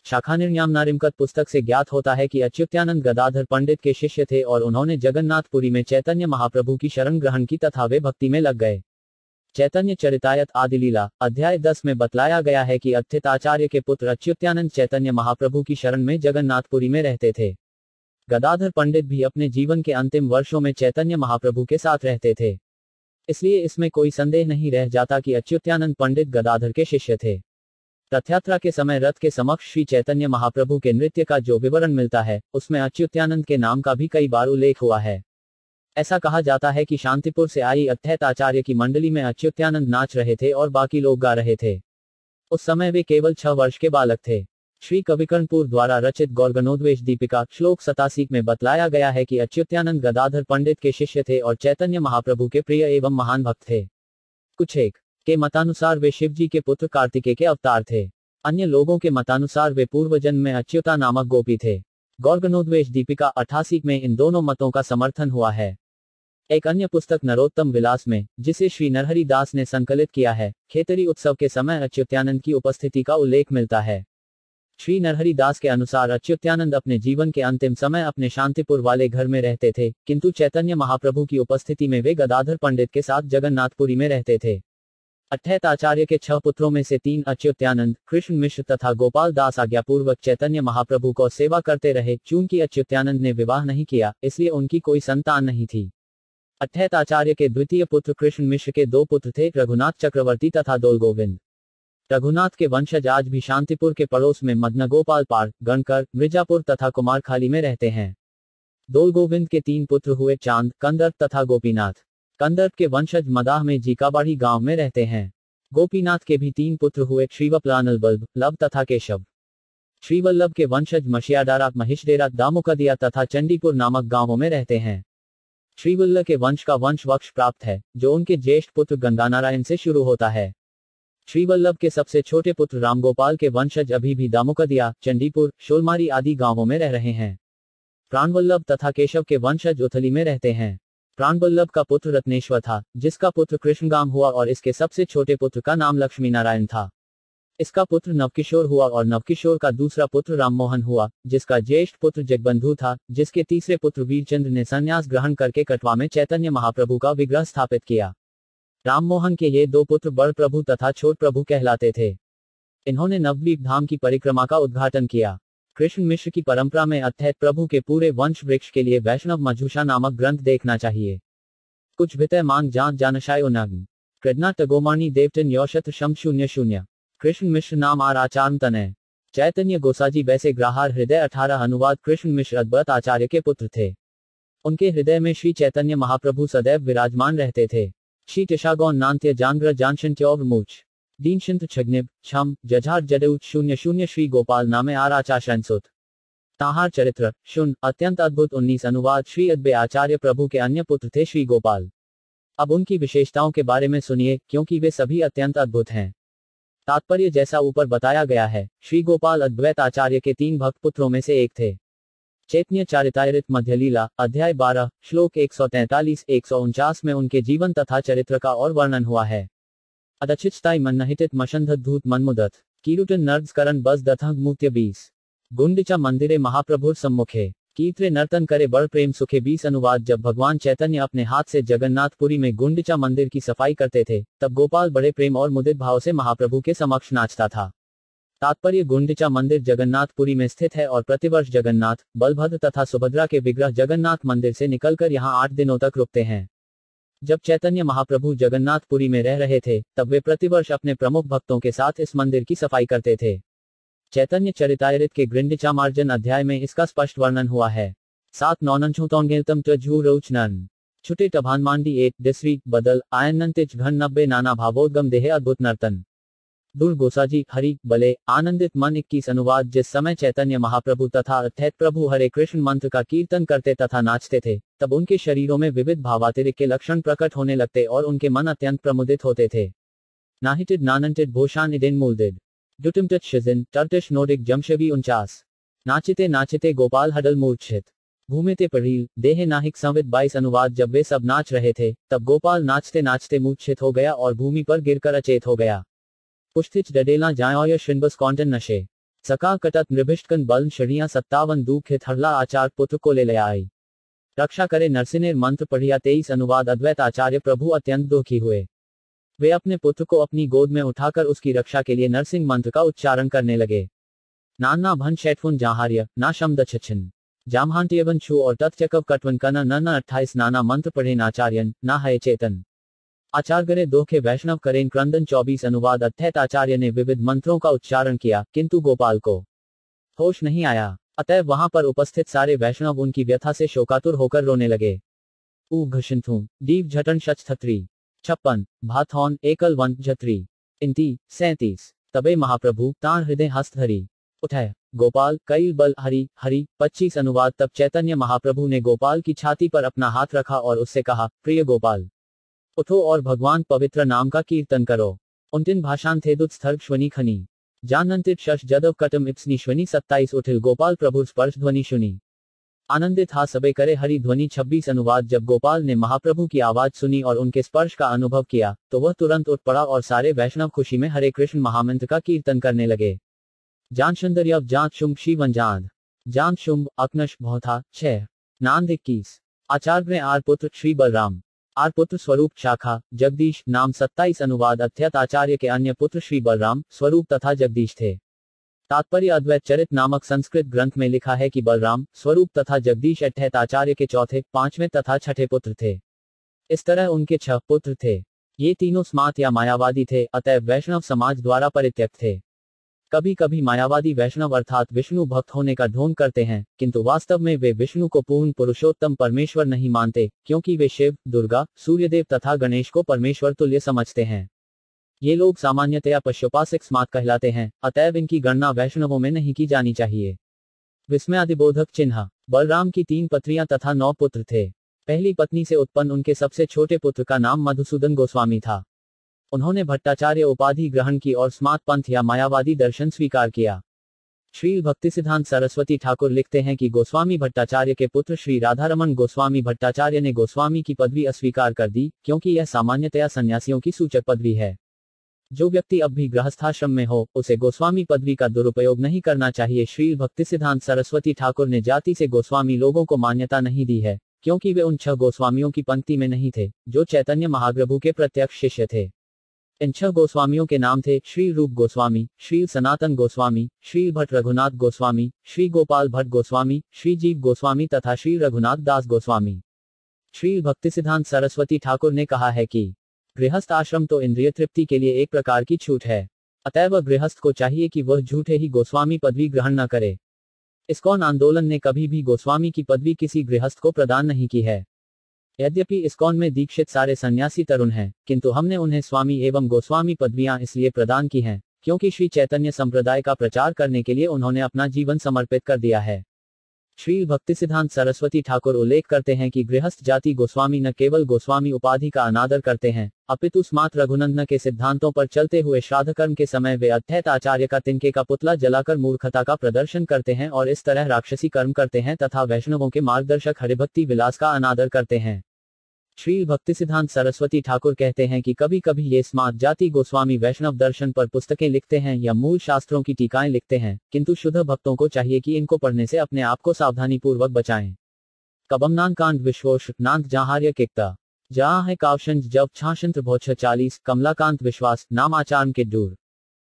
शाखानिर्याम नारिमकत पुस्तक से ज्ञात होता है कि अच्युतानंद गदाधर पंडित के शिष्य थे और उन्होंने जगन्नाथपुरी में चैतन्य महाप्रभु की शरण ग्रहण की तथा वे भक्ति में लग गए। चैतन्य चरितायत आदिलीला अध्याय 10 में बतलाया गया है कि अत्थित आचार्य के पुत्र अच्युतानंद चैतन्य महाप्रभु की शरण में जगन्नाथपुरी में रहते थे। गदाधर पंडित भी अपने जीवन के अंतिम वर्षों में चैतन्य महाप्रभु के साथ रहते थे। इसलिए इसमें कोई संदेह नहीं रह जाता कि अच्युतानंद पंडित गदाधर के शिष्य थे। रथयात्रा के समय रथ के समक्ष श्री चैतन्य महाप्रभु के नृत्य का जो विवरण मिलता है, उसमें अच्युतानंद के नाम का भी कई बार उल्लेख हुआ है। ऐसा कहा जाता है कि शांतिपुर से आई अद्वैत आचार्य की मंडली में अच्युतानंद नाच रहे थे और बाकी लोग गा रहे थे। उस समय वे केवल 6 वर्ष के बालक थे। श्री कविकर्णपुर द्वारा रचित गौरगणोद्वेष दीपिका श्लोक 87 में बतलाया गया है कि अच्युतानंद गदाधर पंडित के शिष्य थे और चैतन्य महाप्रभु के प्रिय एवं महान भक्त थे। कुछ एक के मतानुसार वे शिवजी के पुत्र कार्तिकेय के अवतार थे। अन्य लोगों के मतानुसार वे पूर्व जन्म में अच्युता नामक गोपी थे। गौरगणोद्वेष दीपिका 88 में इन दोनों मतों का समर्थन हुआ है। एक अन्य पुस्तक नरोत्तम विलास में, जिसे श्री नरहरि दास ने संकलित किया है, खेतरी उत्सव के समय अच्युतानंद की उपस्थिति का उल्लेख मिलता है। श्री नरहरि दास के अनुसार अच्युतानंद अपने जीवन के अंतिम समय अपने शांतिपुर वाले घर में रहते थे, किंतु चैतन्य महाप्रभु की उपस्थिति में वे गदाधर पंडित के साथ जगन्नाथपुरी में रहते थे। अद्वैत आचार्य के 6 पुत्रों में से 3 अच्युतानंद, कृष्ण मिश्र तथा गोपाल दास आज्ञापूर्वक चैतन्य महाप्रभु को सेवा करते रहे। चूंकि अच्युतानंद ने विवाह नहीं किया, इसलिए उनकी कोई संतान नहीं थी। अद्वैत आचार्य के द्वितीय पुत्र कृष्ण मिश्र के 2 पुत्र थे, रघुनाथ चक्रवर्ती तथा दोल गोविंद। रघुनाथ के वंशज आज भी शांतिपुर के पड़ोस में मदनगोपाल पार, गणकर, मिर्जापुर तथा कुमारखाली में रहते हैं। दोल गोविंद के 3 पुत्र हुए चांद, कंदर्प तथा गोपीनाथ। कंदर्प के वंशज मदाह में जीकाबाड़ी गांव में रहते हैं। गोपीनाथ के भी 3 पुत्र हुए श्रीवपलानल बल्ब, लव तथा केशव। श्रीवल्लभ के वंशज मशियाडारा, महिषडेरा, दामुकदिया तथा चंडीपुर नामक गांवों में रहते हैं। श्रीवल्लभ के वंश का वंश वक्ष प्राप्त है, जो उनके ज्येष्ठ पुत्र गंगानारायण से शुरू होता है। श्रीवल्लभ के सबसे छोटे पुत्र रामगोपाल के वंशज अभी भी दामुकदिया, चंडीपुर, शोलमारी आदि गांवों में रह रहे हैं। प्राणवल्लभ तथा केशव के वंशज उथली में रहते हैं। प्राणवल्लभ का पुत्र रत्नेश्वर था, जिसका पुत्र कृष्णगाम हुआ और इसके सबसे छोटे पुत्र का नाम लक्ष्मी नारायण था। इसका पुत्र नवकिशोर हुआ और नवकिशोर का दूसरा पुत्र राममोहन हुआ, जिसका ज्येष्ठ पुत्र जगबंधु था, जिसके तीसरे पुत्र वीरचंद्र ने संन्यास ग्रहण करके कटवा में चैतन्य महाप्रभु का विग्रह स्थापित किया। राममोहन के ये 2 पुत्र बड़ प्रभु तथा छोट प्रभु कहलाते थे। इन्होंने नवद्वीप धाम की परिक्रमा का उद्घाटन किया। कृष्ण मिश्र की परंपरा में अद्वैत प्रभु के पूरे वंश वृक्ष के लिए वैष्णव मधुषा नामक ग्रंथ देखना चाहिए। कुछ वितय मांग जांच जानशाय उनग्न कृष्णा टगोमानी देवटन यौशत शम 00। कृष्ण मिश्र नाम आर आचार्य तनय। चैतन्य गोसाजी वैसे ग्राहार हृदय 18 अनुवाद। कृष्ण मिश्र अद्वैत आचार्य के पुत्र थे। उनके हृदय में श्री चैतन्य महाप्रभु सदैव विराजमान रहते थे। श्री टिशागौन नान्त्य जांग्र जानशंत्योव मूच दीनशंत छग्निब छम जझार जडउच 00। श्री गोपाल नामे आर आचार्यसुत ताहार चरित्र शुन अत्यंत अद्भुत 19 अनुवाद। श्री अद्वैत आचार्य प्रभु के अन्य पुत्र थे श्री गोपाल। अब उनकी विशेषताओं के बारे में सुनिए, क्योंकि वे सभी अत्यंत अद्भुत हैं। तात्पर्य जैसा ऊपर बताया गया है, श्री गोपाल अद्वैत आचार्य के 3 भक्त पुत्रों में से एक थे। चैतन्य चरितामृत मध्यलीला अध्याय 12 श्लोक 143-149 में उनके जीवन तथा चरित्र का और वर्णन हुआ है। अदचितस्ताई मन्नहितित मशंधधूत मनमुदत कीरुटन नर्दस्करण बस दथंग मूत्य 20 गुंडिचा मंदिरे महाप्रभुर सम्मुखे कीर्तरे नर्तन करे बड़ प्रेम सुखे 20 अनुवाद। जब भगवान चैतन्य अपने हाथ से जगन्नाथपुरी में गुंडिचा मंदिर की सफाई करते थे, तब गोपाल बड़े प्रेम और मुदित भाव से महाप्रभु के समक्ष नाचता था। तात्पर्य गुंडिचा मंदिर जगन्नाथपुरी में स्थित है और प्रतिवर्ष जगन्नाथ, बलभद्र तथा सुभद्रा के विग्रह जगन्नाथ मंदिर से निकलकर यहाँ 8 दिनों तक रुकते हैं। जब चैतन्य महाप्रभु जगन्नाथपुरी में रह रहे थे, तब वे प्रतिवर्ष अपने प्रमुख भक्तों के साथ इस मंदिर की सफाई करते थे। चैतन्य चरितामृत के गृंडिचामार्जन अध्याय में इसका स्पष्ट वर्णन हुआ है। 7 नौनंछुतौंगेतम तजू रौचनन छुटे टभान मांडी 8 डिसरी बदल आयनंतिच घन 90 नाना भावोद्गम देहे अद्भुत नर्तन दूर गोसाजी हरि बले आनंदित मन 21 अनुवाद। जिस समय चैतन्य महाप्रभु तथा अद्वैत प्रभु हरे कृष्ण मंत्र का कीर्तन करते तथा नाचते थे, तब उनके शरीरों में विविध भावातिरिक्त के लक्षण प्रकट होने लगते और उनके मन अत्यंत प्रमुदित होते थे। नाहिटिड नानंटिड भोशान इडिन मूलदिड डुटिमटच शिजिन टर्टिश नोडिक जमशवी 49 नाचिते नाचिते गोपाल हडल मूर्छित भूमिते पढ़ील देहे नाहिक संवित 22 अनुवाद। जब वे सब नाच रहे थे तब गोपाल नाचते नाचते मूर्छित हो गया और भूमि पर गिरकर अचेत हो गया। पुष्टिच डडेला जाय श्रृंबस कौंटन नशे सका कटत नृभिष्टकन बल शड़िया 57 दूख हित हरला आचार पुत्र को ले लया आई। रक्षा करे नरसिनेर मंत्र पढ़िया 23 अनुवाद। अद्वैत आचार्य प्रभु अत्यंत दुखी हुए। वे अपने पुत्र को अपनी गोद में उठाकर उसकी रक्षा के लिए नरसिंह मंत्र का उच्चारण करने लगे। नाना भन शैठफुन जाहार्य ना शमद छछन जामहांत्यवन छु और तथ्यकव कटवन कना नन्ना 28 नाना मंत्र पढ़े नाचार्यन ना है चेतन। आचार्य दोखे वैष्णव करें क्रंदन 24 अनुवाद। अद्वैत आचार्य ने विविध मंत्रों का उच्चारण किया किंतु गोपाल को होश नहीं आया। अतएव वहां पर उपस्थित सारे वैष्णव उनकी व्यथा से शोकातुर होकर रोने लगे। ऊ घशिंथू दीव झटन शचथत्री 56 भाथौन एकल वंत झत्री इंती 37 तबे महाप्रभु ताण हृदय हस्त हरी उठे गोपाल कई बल हरि हरि 25 अनुवाद। तब चैतन्य महाप्रभु ने गोपाल की छाती पर अपना हाथ रखा और उससे कहा, प्रिय गोपाल उठो और भगवान पवित्र नाम का कीर्तन करो। उन्तिन भाषान थे दुत स्थर्ग श्वनी खनी जानंतित शश जदव कटम इप्सनी श्वनी 27 उठिल गोपाल प्रभु स्पर्श ध्वनि सुनी आनंदित हा सबे करे हरि ध्वनि 26 अनुवाद। जब गोपाल ने महाप्रभु की आवाज सुनी और उनके स्पर्श का अनुभव किया तो वह तुरंत उठ पड़ा और सारे वैष्णव खुशी में हरे कृष्ण महामंत्र का कीर्तन करने लगे। जान सुंदर्यव जांच शुंभ शिवन जांद जांच शुंभ अकनश भौथा 6 नांद 21 आचार्य ने आर पुत्र श्री बलराम आर पुत्र स्वरूप शाखा जगदीश नाम 27 अनुवाद। अध्यत आचार्य के अन्य पुत्र श्री बलराम स्वरूप तथा जगदीश थे। तात्पर्य अद्वैत चरित नामक संस्कृत ग्रंथ में लिखा है कि बलराम स्वरूप तथा जगदीश अद्वैत आचार्य के चौथे, पांचवें तथा छठे पुत्र थे। इस तरह उनके 6 पुत्र थे। ये तीनों स्मार्त या मायावादी थे, अतएव वैष्णव समाज द्वारा परित्यक्त थे। कभी कभी मायावादी वैष्णव अर्थात विष्णु भक्त होने का ढोंग करते हैं, किंतु वास्तव में वे विष्णु को पूर्ण पुरुषोत्तम परमेश्वर नहीं मानते, क्योंकि वे शिव, दुर्गा, सूर्यदेव तथा गणेश को परमेश्वर तुल्य समझते हैं। ये लोग सामान्यतया पशुपासक स्मार्त कहलाते हैं, अतएव इनकी गणना वैष्णवों में नहीं की जानी चाहिए। विस्मयादिबोधक चिन्ह। बलराम की 3 पत्नियां तथा 9 पुत्र थे। पहली पत्नी से उत्पन्न उनके सबसे छोटे पुत्र का नाम मधुसूदन गोस्वामी था। उन्होंने भट्टाचार्य उपाधि ग्रहण की और स्मार्त पंथ या मायावादी दर्शन स्वीकार किया। श्री भक्तिसिद्धांत सरस्वती ठाकुर लिखते हैं कि गोस्वामी भट्टाचार्य के पुत्र श्री राधारमण गोस्वामी भट्टाचार्य ने गोस्वामी की पदवी अस्वीकार कर दी, क्योंकि यह सामान्यतया सन्यासियों की सूचक पदवी है। जो व्यक्ति अब भी गृहस्थाश्रम में हो उसे गोस्वामी पदवी का दुरुपयोग नहीं करना चाहिए। श्री भक्तिसिद्धांत सरस्वती ठाकुर ने जाति से गोस्वामी लोगों को मान्यता नहीं दी है, क्योंकि वे उन 6 गोस्वामियों की पंक्ति में नहीं थे जो चैतन्य महाप्रभु के प्रत्यक्ष शिष्य थे। इन 6 गोस्वामियों के नाम थे श्री रूप गोस्वामी, श्री सनातन गोस्वामी, श्री भट्ट रघुनाथ गोस्वामी, श्री गोपाल भट्ट गोस्वामी, श्री जीव गोस्वामी तथा श्री रघुनाथ दास गोस्वामी। श्री भक्तिसिद्धांत सरस्वती ठाकुर ने कहा है कि गृहस्थ आश्रम तो इंद्रिय तृप्ति के लिए एक प्रकार की छूट है, अतएव गृहस्थ को चाहिए कि वह झूठे ही गोस्वामी पदवी ग्रहण न करे। इस्कॉन आंदोलन ने कभी भी गोस्वामी की पदवी किसी गृहस्थ को प्रदान नहीं की है। यद्यपि इस्कॉन में दीक्षित सारे सन्यासी तरुण हैं, किंतु हमने उन्हें स्वामी एवं गोस्वामी पदवियां इसलिए प्रदान की हैं क्योंकि श्री चैतन्य संप्रदाय का प्रचार करने के लिए उन्होंने अपना जीवन समर्पित कर दिया है। श्री भक्तिसिद्धांत सरस्वती ठाकुर उल्लेख करते हैं कि गृहस्थ जाति गोस्वामी न केवल गोस्वामी उपाधि का अनादर करते हैं, अपितु स्मार्त रघुनंदन के सिद्धांतों पर चलते हुए श्राद्ध कर्म के समय वे अद्वैत आचार्य का तिनके का पुतला जलाकर मूर्खता का प्रदर्शन करते हैं और इस तरह राक्षसी कर्म करते हैं तथा वैष्णवों के मार्गदर्शक हरिभक्ति विलास का अनादर करते हैं। श्री भक्तिसिद्धांत सरस्वती ठाकुर कहते हैं कि कभी कभी ये स्मार्त जाति गोस्वामी वैष्णव दर्शन पर पुस्तकें लिखते हैं या मूल शास्त्रों की टीकाएं लिखते हैं, किंतु शुद्ध भक्तों को चाहिए कि इनको पढ़ने से अपने आप को सावधानी पूर्वक बचाएं। कबमनान कांड विश्वोष नांत जहार्य किकता जहाँ है कावशंज जब छाशंत्र भोछ 40 कमलाकांत विश्वास नाम आचार्य के दूर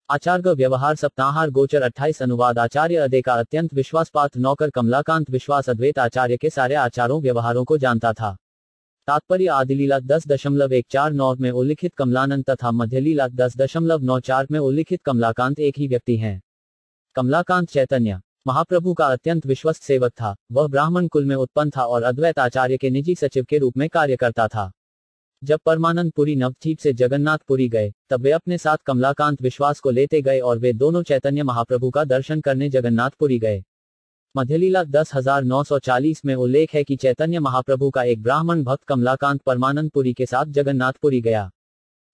आचार्य व्यवहार सप्ताहार गोचर 28 अनुवाद। आचार्य अदे का अत्यंत विश्वासपात्र नौकर कमलाकांत विश्वास अद्वैत आचार्य के सारे आचारों व्यवहारों को जानता था। तात्पर्य आदिलीला 10.149 में उल्लिखित कमलानंद तथा मध्यलीला 10.94 में उल्लिखित कमलाकांत एक ही व्यक्ति हैं। कमलाकांत चैतन्य महाप्रभु का अत्यंत विश्वस्त सेवक था। वह ब्राह्मण कुल में उत्पन्न था और अद्वैत आचार्य के निजी सचिव के रूप में कार्य करता था। जब परमानंद पुरी नवद्वीप से जगन्नाथपुरी गए तब वे अपने साथ कमलाकांत विश्वास को लेते गए और वे दोनों चैतन्य महाप्रभु का दर्शन करने जगन्नाथपुरी गए। मध्यलीला 10,940 में उल्लेख है कि चैतन्य महाप्रभु का एक ब्राह्मण भक्त कमलाकांत परमानंदपुरी के साथ जगन्नाथपुरी गया।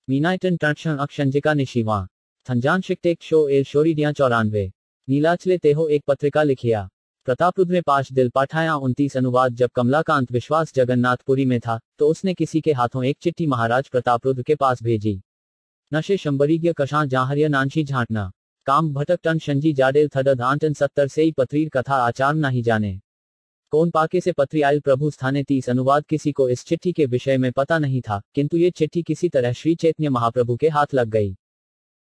मीनाइटन टर्क्षण अक्षंजिका निशिवा थंजान शिकटेक शो एल शोरीडिया 94 नीलाचले तेहो एक पत्रिका लिखिया। प्रतापरुद्र ने 5 दिल पाठाया 29 अनुवाद। जब कमलाकांत विश्वास जगन्नाथपुरी में था तो उसने किसी के हाथों एक चिट्ठी महाराज प्रतापरुद्र के पास भेजी। नशे शंबरीग्य कशां जाहर्य नानशी झांटना काम भटक टन शंजी जाडेल थडद आंटन 70 से ही पत्रीर कथा आचार नहीं जाने कौन पाके से पत्री आयल प्रभु स्थाने 30 अनुवाद। किसी को इस चिट्ठी के विषय में पता नहीं था, किंतु ये चिट्ठी किसी तरह श्री चैतन्य महाप्रभु के हाथ लग गई।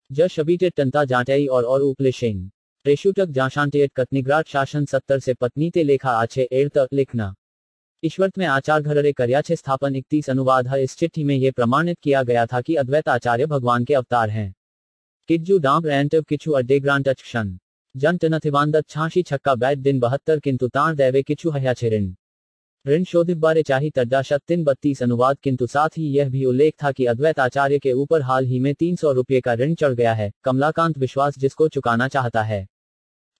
ज शबीटे टंता जाटई और उपलेशेन रेशुटक जाशांटेट कतनिग्राट शासन 70 से पत्नी ते लेखा आछे एड़ लिखना ईश्वर्त में आचार घररे कर्याछे स्थापन 31 अनुवाद है। इस चिट्ठी में यह प्रमाणित किया गया था कि अद्वैत आचार्य भगवान के अवतार हैं। किज्जू डांब एंटव किछु अड्डेग्रांट क्षण जन टनथिवांदत 86 छक्का बैट दिन 72 किंतु ताण दैवे किछु हया छे ऋण शोधित बारे चाही तड्डाशत 32 अनुवाद। किंतु साथ ही यह भी उल्लेख था कि अद्वैत आचार्य के ऊपर हाल ही में 300 रुपये का ऋण चढ़ गया है, कमलाकांत विश्वास जिसको चुकाना चाहता है।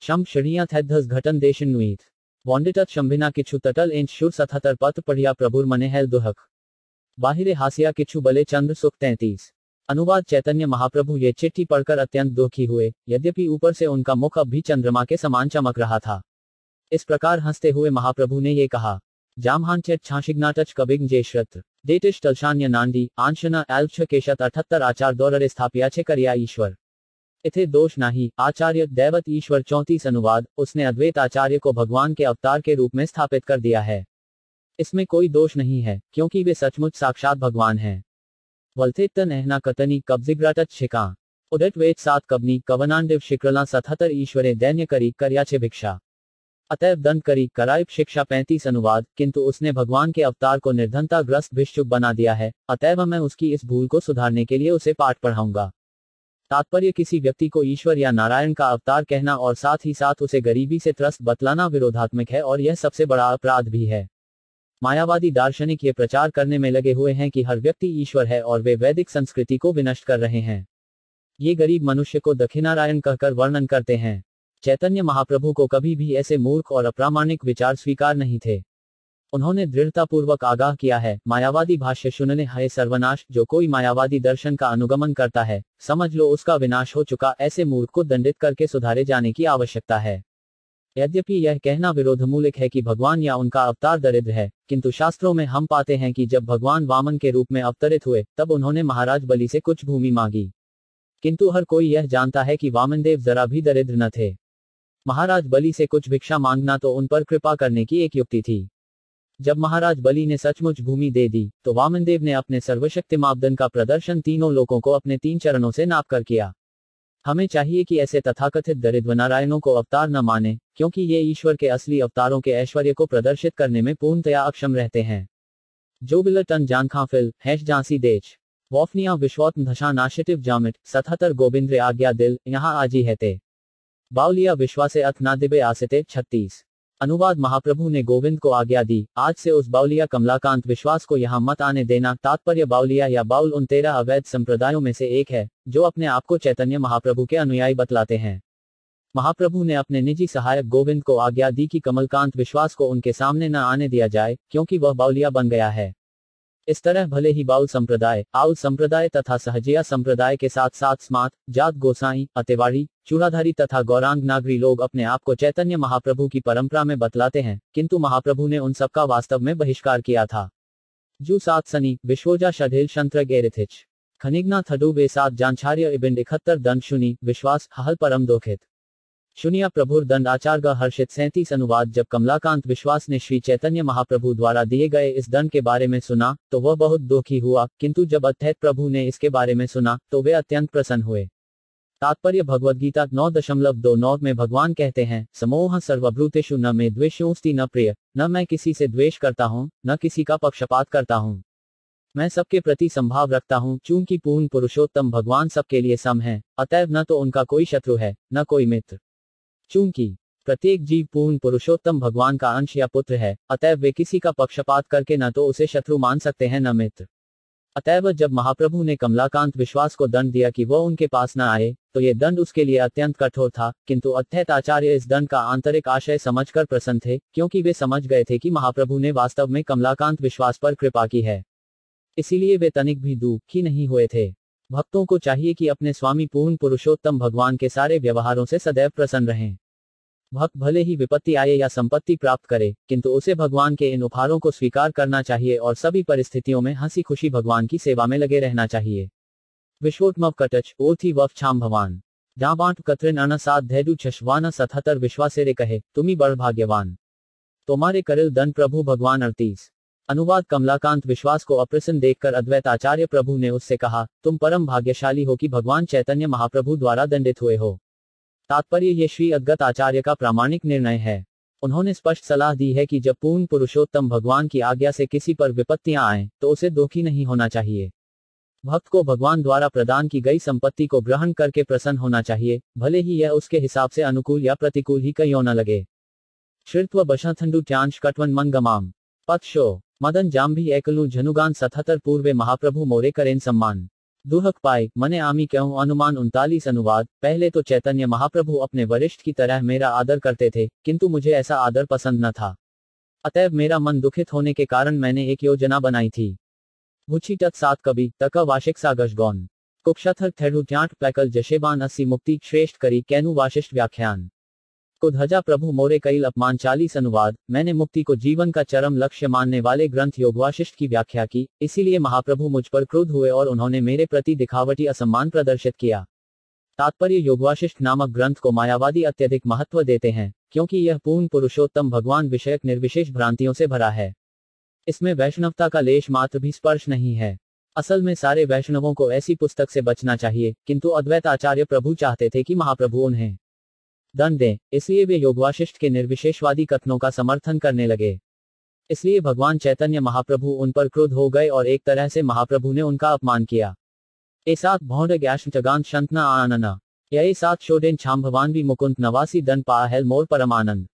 शम श्रेणियां थैधस घटन देशन नुईत वॉन्डिटत शंभिना किछु तटल इंच शुर 77 पत्र पढ़िया प्रभुर मने हेल दुहक बाहिरे हासिया किछु बले चंद्र सुख 33 अनुवाद। चैतन्य महाप्रभु ये चिट्ठी पढ़कर अत्यंत दुखी हुए, यद्यपि ऊपर से उनका मुख अब भी चंद्रमा के समान चमक रहा था। इस प्रकार हंसते हुए महाप्रभु ने ये कहा, जामहांचेट छाशिग्नाटच कबिंग जेश्रत डेटिश तलशान्य नांडी आंशना एल्छ केशत 78 आचार दौररे स्थापियाछे करिया ईश्वर इथे दोष नाही आचार्य दैवत ईश्वर 34 अनुवाद। उसने अद्वैत आचार्य को भगवान के अवतार के रूप में स्थापित कर दिया है। इसमें कोई दोष नहीं है, क्योंकि वे सचमुच साक्षात भगवान हैं। वल्थेतन एहना कतनी कब्जिग्राटच शिका उदट वेच 7 कबनी कवनांडिव शिक्रला 77 ईश्वरे दैन्य करी कर्याछे भिक्षा अतएव दंड करी कराइब शिक्षा 35 अनुवाद। किंतु उसने भगवान के अवतार को निर्धनता ग्रस्त भिक्षुक बना दिया है, अतएव मैं उसकी इस भूल को सुधारने के लिए उसे पाठ पढ़ाऊंगा। तात्पर्य किसी व्यक्ति को ईश्वर या नारायण का अवतार कहना और साथ ही साथ उसे गरीबी से त्रस्त बतलाना विरोधात्मक है और यह सबसे बड़ा अपराध भी है। मायावादी दार्शनिक ये प्रचार करने में लगे हुए हैं कि हर व्यक्ति ईश्वर है और वे वैदिक संस्कृति को विनष्ट कर रहे हैं। ये गरीब मनुष्य को दक्षिणारायण कहकर वर्णन करते हैं। चैतन्य महाप्रभु को कभी भी ऐसे मूर्ख और अप्रामाणिक विचार स्वीकार नहीं थे। उन्होंने दृढ़तापूर्वक आगाह किया है, मायावादी भाष्य सुनने है सर्वनाश। जो कोई मायावादी दर्शन का अनुगमन करता है, समझ लो उसका विनाश हो चुका। ऐसे मूर्ख को दंडित करके सुधारे जाने की आवश्यकता है। यद्यपि यह कहना विरोधमूलक है कि भगवान या उनका अवतार दरिद्र है, किंतु शास्त्रों में हम पाते हैं कि जब भगवान वामन के रूप में अवतरित हुए तब उन्होंने महाराज बलि से कुछ भूमि मांगी। किंतु हर कोई यह जानता है कि वामनदेव जरा भी दरिद्र न थे। महाराज बलि से कुछ भिक्षा मांगना तो उन पर कृपा करने की एक युक्ति थी। जब महाराज बलि ने सचमुच भूमि दे दी तो वामनदेव ने अपने सर्वशक्ति मापदंड का प्रदर्शन तीनों लोगों को अपने 3 चरणों से नापकर किया। हमें चाहिए कि ऐसे तथाकथित दरिद्र नारायणों को अवतार न माने, क्योंकि ये ईश्वर के असली अवतारों के ऐश्वर्य को प्रदर्शित करने में पूर्णतया अक्षम रहते हैं। जो बिलटन जानखाफिल हैश झांसी देश वॉफनिया विश्वोत्म धशा नाशिटिव जामिट 77 गोविंद्र आज्ञा दिल यहाँ आजी हैते बाउलिया विश्वासे अथ नादिबे आसिते 36 अनुवाद। महाप्रभु ने गोविंद को आज्ञा दी, आज से उस बाउलिया कमलाकांत विश्वास को यहाँ मत आने देना। तात्पर्य बाउलिया या बाउल उन 13 अवैध संप्रदायों में से एक है जो अपने आप को चैतन्य महाप्रभु के अनुयायी बतलाते हैं। महाप्रभु ने अपने निजी सहायक गोविंद को आज्ञा दी कि कमलकांत विश्वास को उनके सामने न आने दिया जाए, क्योंकि वह बाउलिया बन गया है। इस तरह भले ही बाउल संप्रदाय, आउल संप्रदाय तथा सहजिया संप्रदाय के साथ साथ स्मार्त, जात गोसाई, अतेवाड़ी, चूड़ाधारी तथा गौरांग नागरी लोग अपने आप को चैतन्य महाप्रभु की परंपरा में बतलाते हैं, किंतु महाप्रभु ने उन सबका वास्तव में बहिष्कार किया था। जू 7 सनी विश्वोजा शढेल शंत्र गेरिथिच खनिग्ना थडू वे 7 जानछार्य इबिंड 71 दंड शुनी विश्वास हल परम दोखित शुनिया प्रभुर दंड आचार्य हर्षित 37 अनुवाद। जब कमलाकांत विश्वास ने श्री चैतन्य महाप्रभु द्वारा दिए गए इस दंड के बारे में सुना तो वह बहुत दुखी हुआ, किंतु जब अद्वैत प्रभु ने इसके बारे में सुना तो वे अत्यंत प्रसन्न हुए। तात्पर्य भगवद्गीता 9.29 में भगवान कहते हैं, समोह सर्वभूतेषु न मे द्वेषोऽस्ति न प्रिय, न मैं किसी से द्वेष करता हूँ न किसी का पक्षपात करता हूँ। मैं सबके प्रति संभाव रखता हूँ, चूंकि पूर्ण पुरुषोत्तम भगवान सबके लिए सम है, अतएव न तो उनका कोई शत्रु है न कोई मित्र। चूंकि प्रत्येक जीव पूर्ण पुरुषोत्तम भगवान का अंश या पुत्र है, अतएव वे किसी का पक्षपात करके न तो उसे शत्रु मान सकते हैं न मित्र। अतएव जब महाप्रभु ने कमलाकांत विश्वास को दंड दिया कि वह उनके पास न आए, तो ये दंड उसके लिए अत्यंत कठोर था, किंतु अद्वैत आचार्य इस दंड का आंतरिक आशय समझकर प्रसन्न थे, क्योंकि वे समझ गए थे कि महाप्रभु ने वास्तव में कमलाकांत विश्वास पर कृपा की है। इसीलिए वे तनिक भी दुखी नहीं हुए थे। भक्तों को चाहिए कि अपने स्वामी पूर्ण पुरुषोत्तम भगवान के सारे व्यवहारों से सदैव प्रसन्न रहें। भक्त भले ही विपत्ति आए या संपत्ति प्राप्त करे, किंतु उसे भगवान के इन उपहारों को स्वीकार करना चाहिए और सभी परिस्थितियों में हंसी खुशी भगवान की सेवा में लगे रहना चाहिए। विश्वोत्मव कटच ओथी वफ छाम भवान डाबांट कत्रिन अनसाद धैडु छशवान 77 विश्वासेरे कहे तुम्ही बड़ भाग्यवान तुम्हारे करिल दन प्रभु भगवान 38। अनुवाद कमलाकांत विश्वास को अप्रसन्न देखकर अद्वैत आचार्य प्रभु ने उससे कहा, तुम परम भाग्यशाली हो कि भगवान चैतन्य महाप्रभु द्वारा दंडित हुए हो। तात्पर्य ये श्री अद्वैत आचार्य का प्रामाणिक निर्णय है। उन्होंने स्पष्ट सलाह दी है कि जब पूर्ण पुरुषोत्तम भगवान की आज्ञा से किसी पर विपत्तियां आएं, तो उसे दुखी नहीं होना चाहिए। भक्त को भगवान द्वारा प्रदान की गई संपत्ति को ग्रहण करके प्रसन्न होना चाहिए, भले ही यह उसके हिसाब से अनुकूल या प्रतिकूल ही क्यों न लगे। श्रित्व बशंथंडु ट्यांश कटवन मन गमाम पथ शो मदन जाम्भी एकलू झनुगान 77 पूर्वे महाप्रभु मोरे करेन सम्मान दुहक पाए मने आमी क्यों अनुमान 39। अनुवाद पहले तो चैतन्य महाप्रभु अपने वरिष्ठ की तरह मेरा आदर करते थे, किंतु मुझे ऐसा आदर पसंद न था। अतएव मेरा मन दुखित होने के कारण मैंने एक योजना बनाई थी। भुची टक सात कवि तक वार्षिक सागशगौन कुक्षथर थेडु ट्यांट पैकल जशेबान 80 मुक्ति श्रेष्ठ करी कैनु वाशिष्ठ व्याख्यान कुधजा प्रभु मोरे कईल अपमान 40। अनुवाद मैंने मुक्ति को जीवन का चरम लक्ष्य मानने वाले ग्रंथ योगवाशिष्ठ की व्याख्या की, इसीलिए महाप्रभु मुझ पर क्रुद्ध हुए और उन्होंने मेरे प्रति दिखावटी असम्मान प्रदर्शित किया। तात्पर्य योगवाशिष्ठ नामक ग्रंथ को मायावादी अत्यधिक महत्व देते हैं, क्योंकि यह पूर्ण पुरुषोत्तम भगवान विषयक निर्विशेष भ्रांतियों से भरा है। इसमें वैष्णवता का लेश मात्र भी स्पर्श नहीं है। असल में सारे वैष्णवों को ऐसी पुस्तक से बचना चाहिए, किंतु अद्वैत आचार्य प्रभु चाहते थे कि महाप्रभु उन्हें दंड दें, इसलिए वे योगवाशिष्ठ के निर्विशेषवादी कथनों का समर्थन करने लगे। इसलिए भगवान चैतन्य महाप्रभु उन पर क्रुद्ध हो गए और एक तरह से महाप्रभु ने उनका अपमान किया। एसात भौंड गैश्म जगांत शंतना आनना यही सात शोडेन छाम भवान भी मुकुंद नवासी दन पाहल मोर परमानंद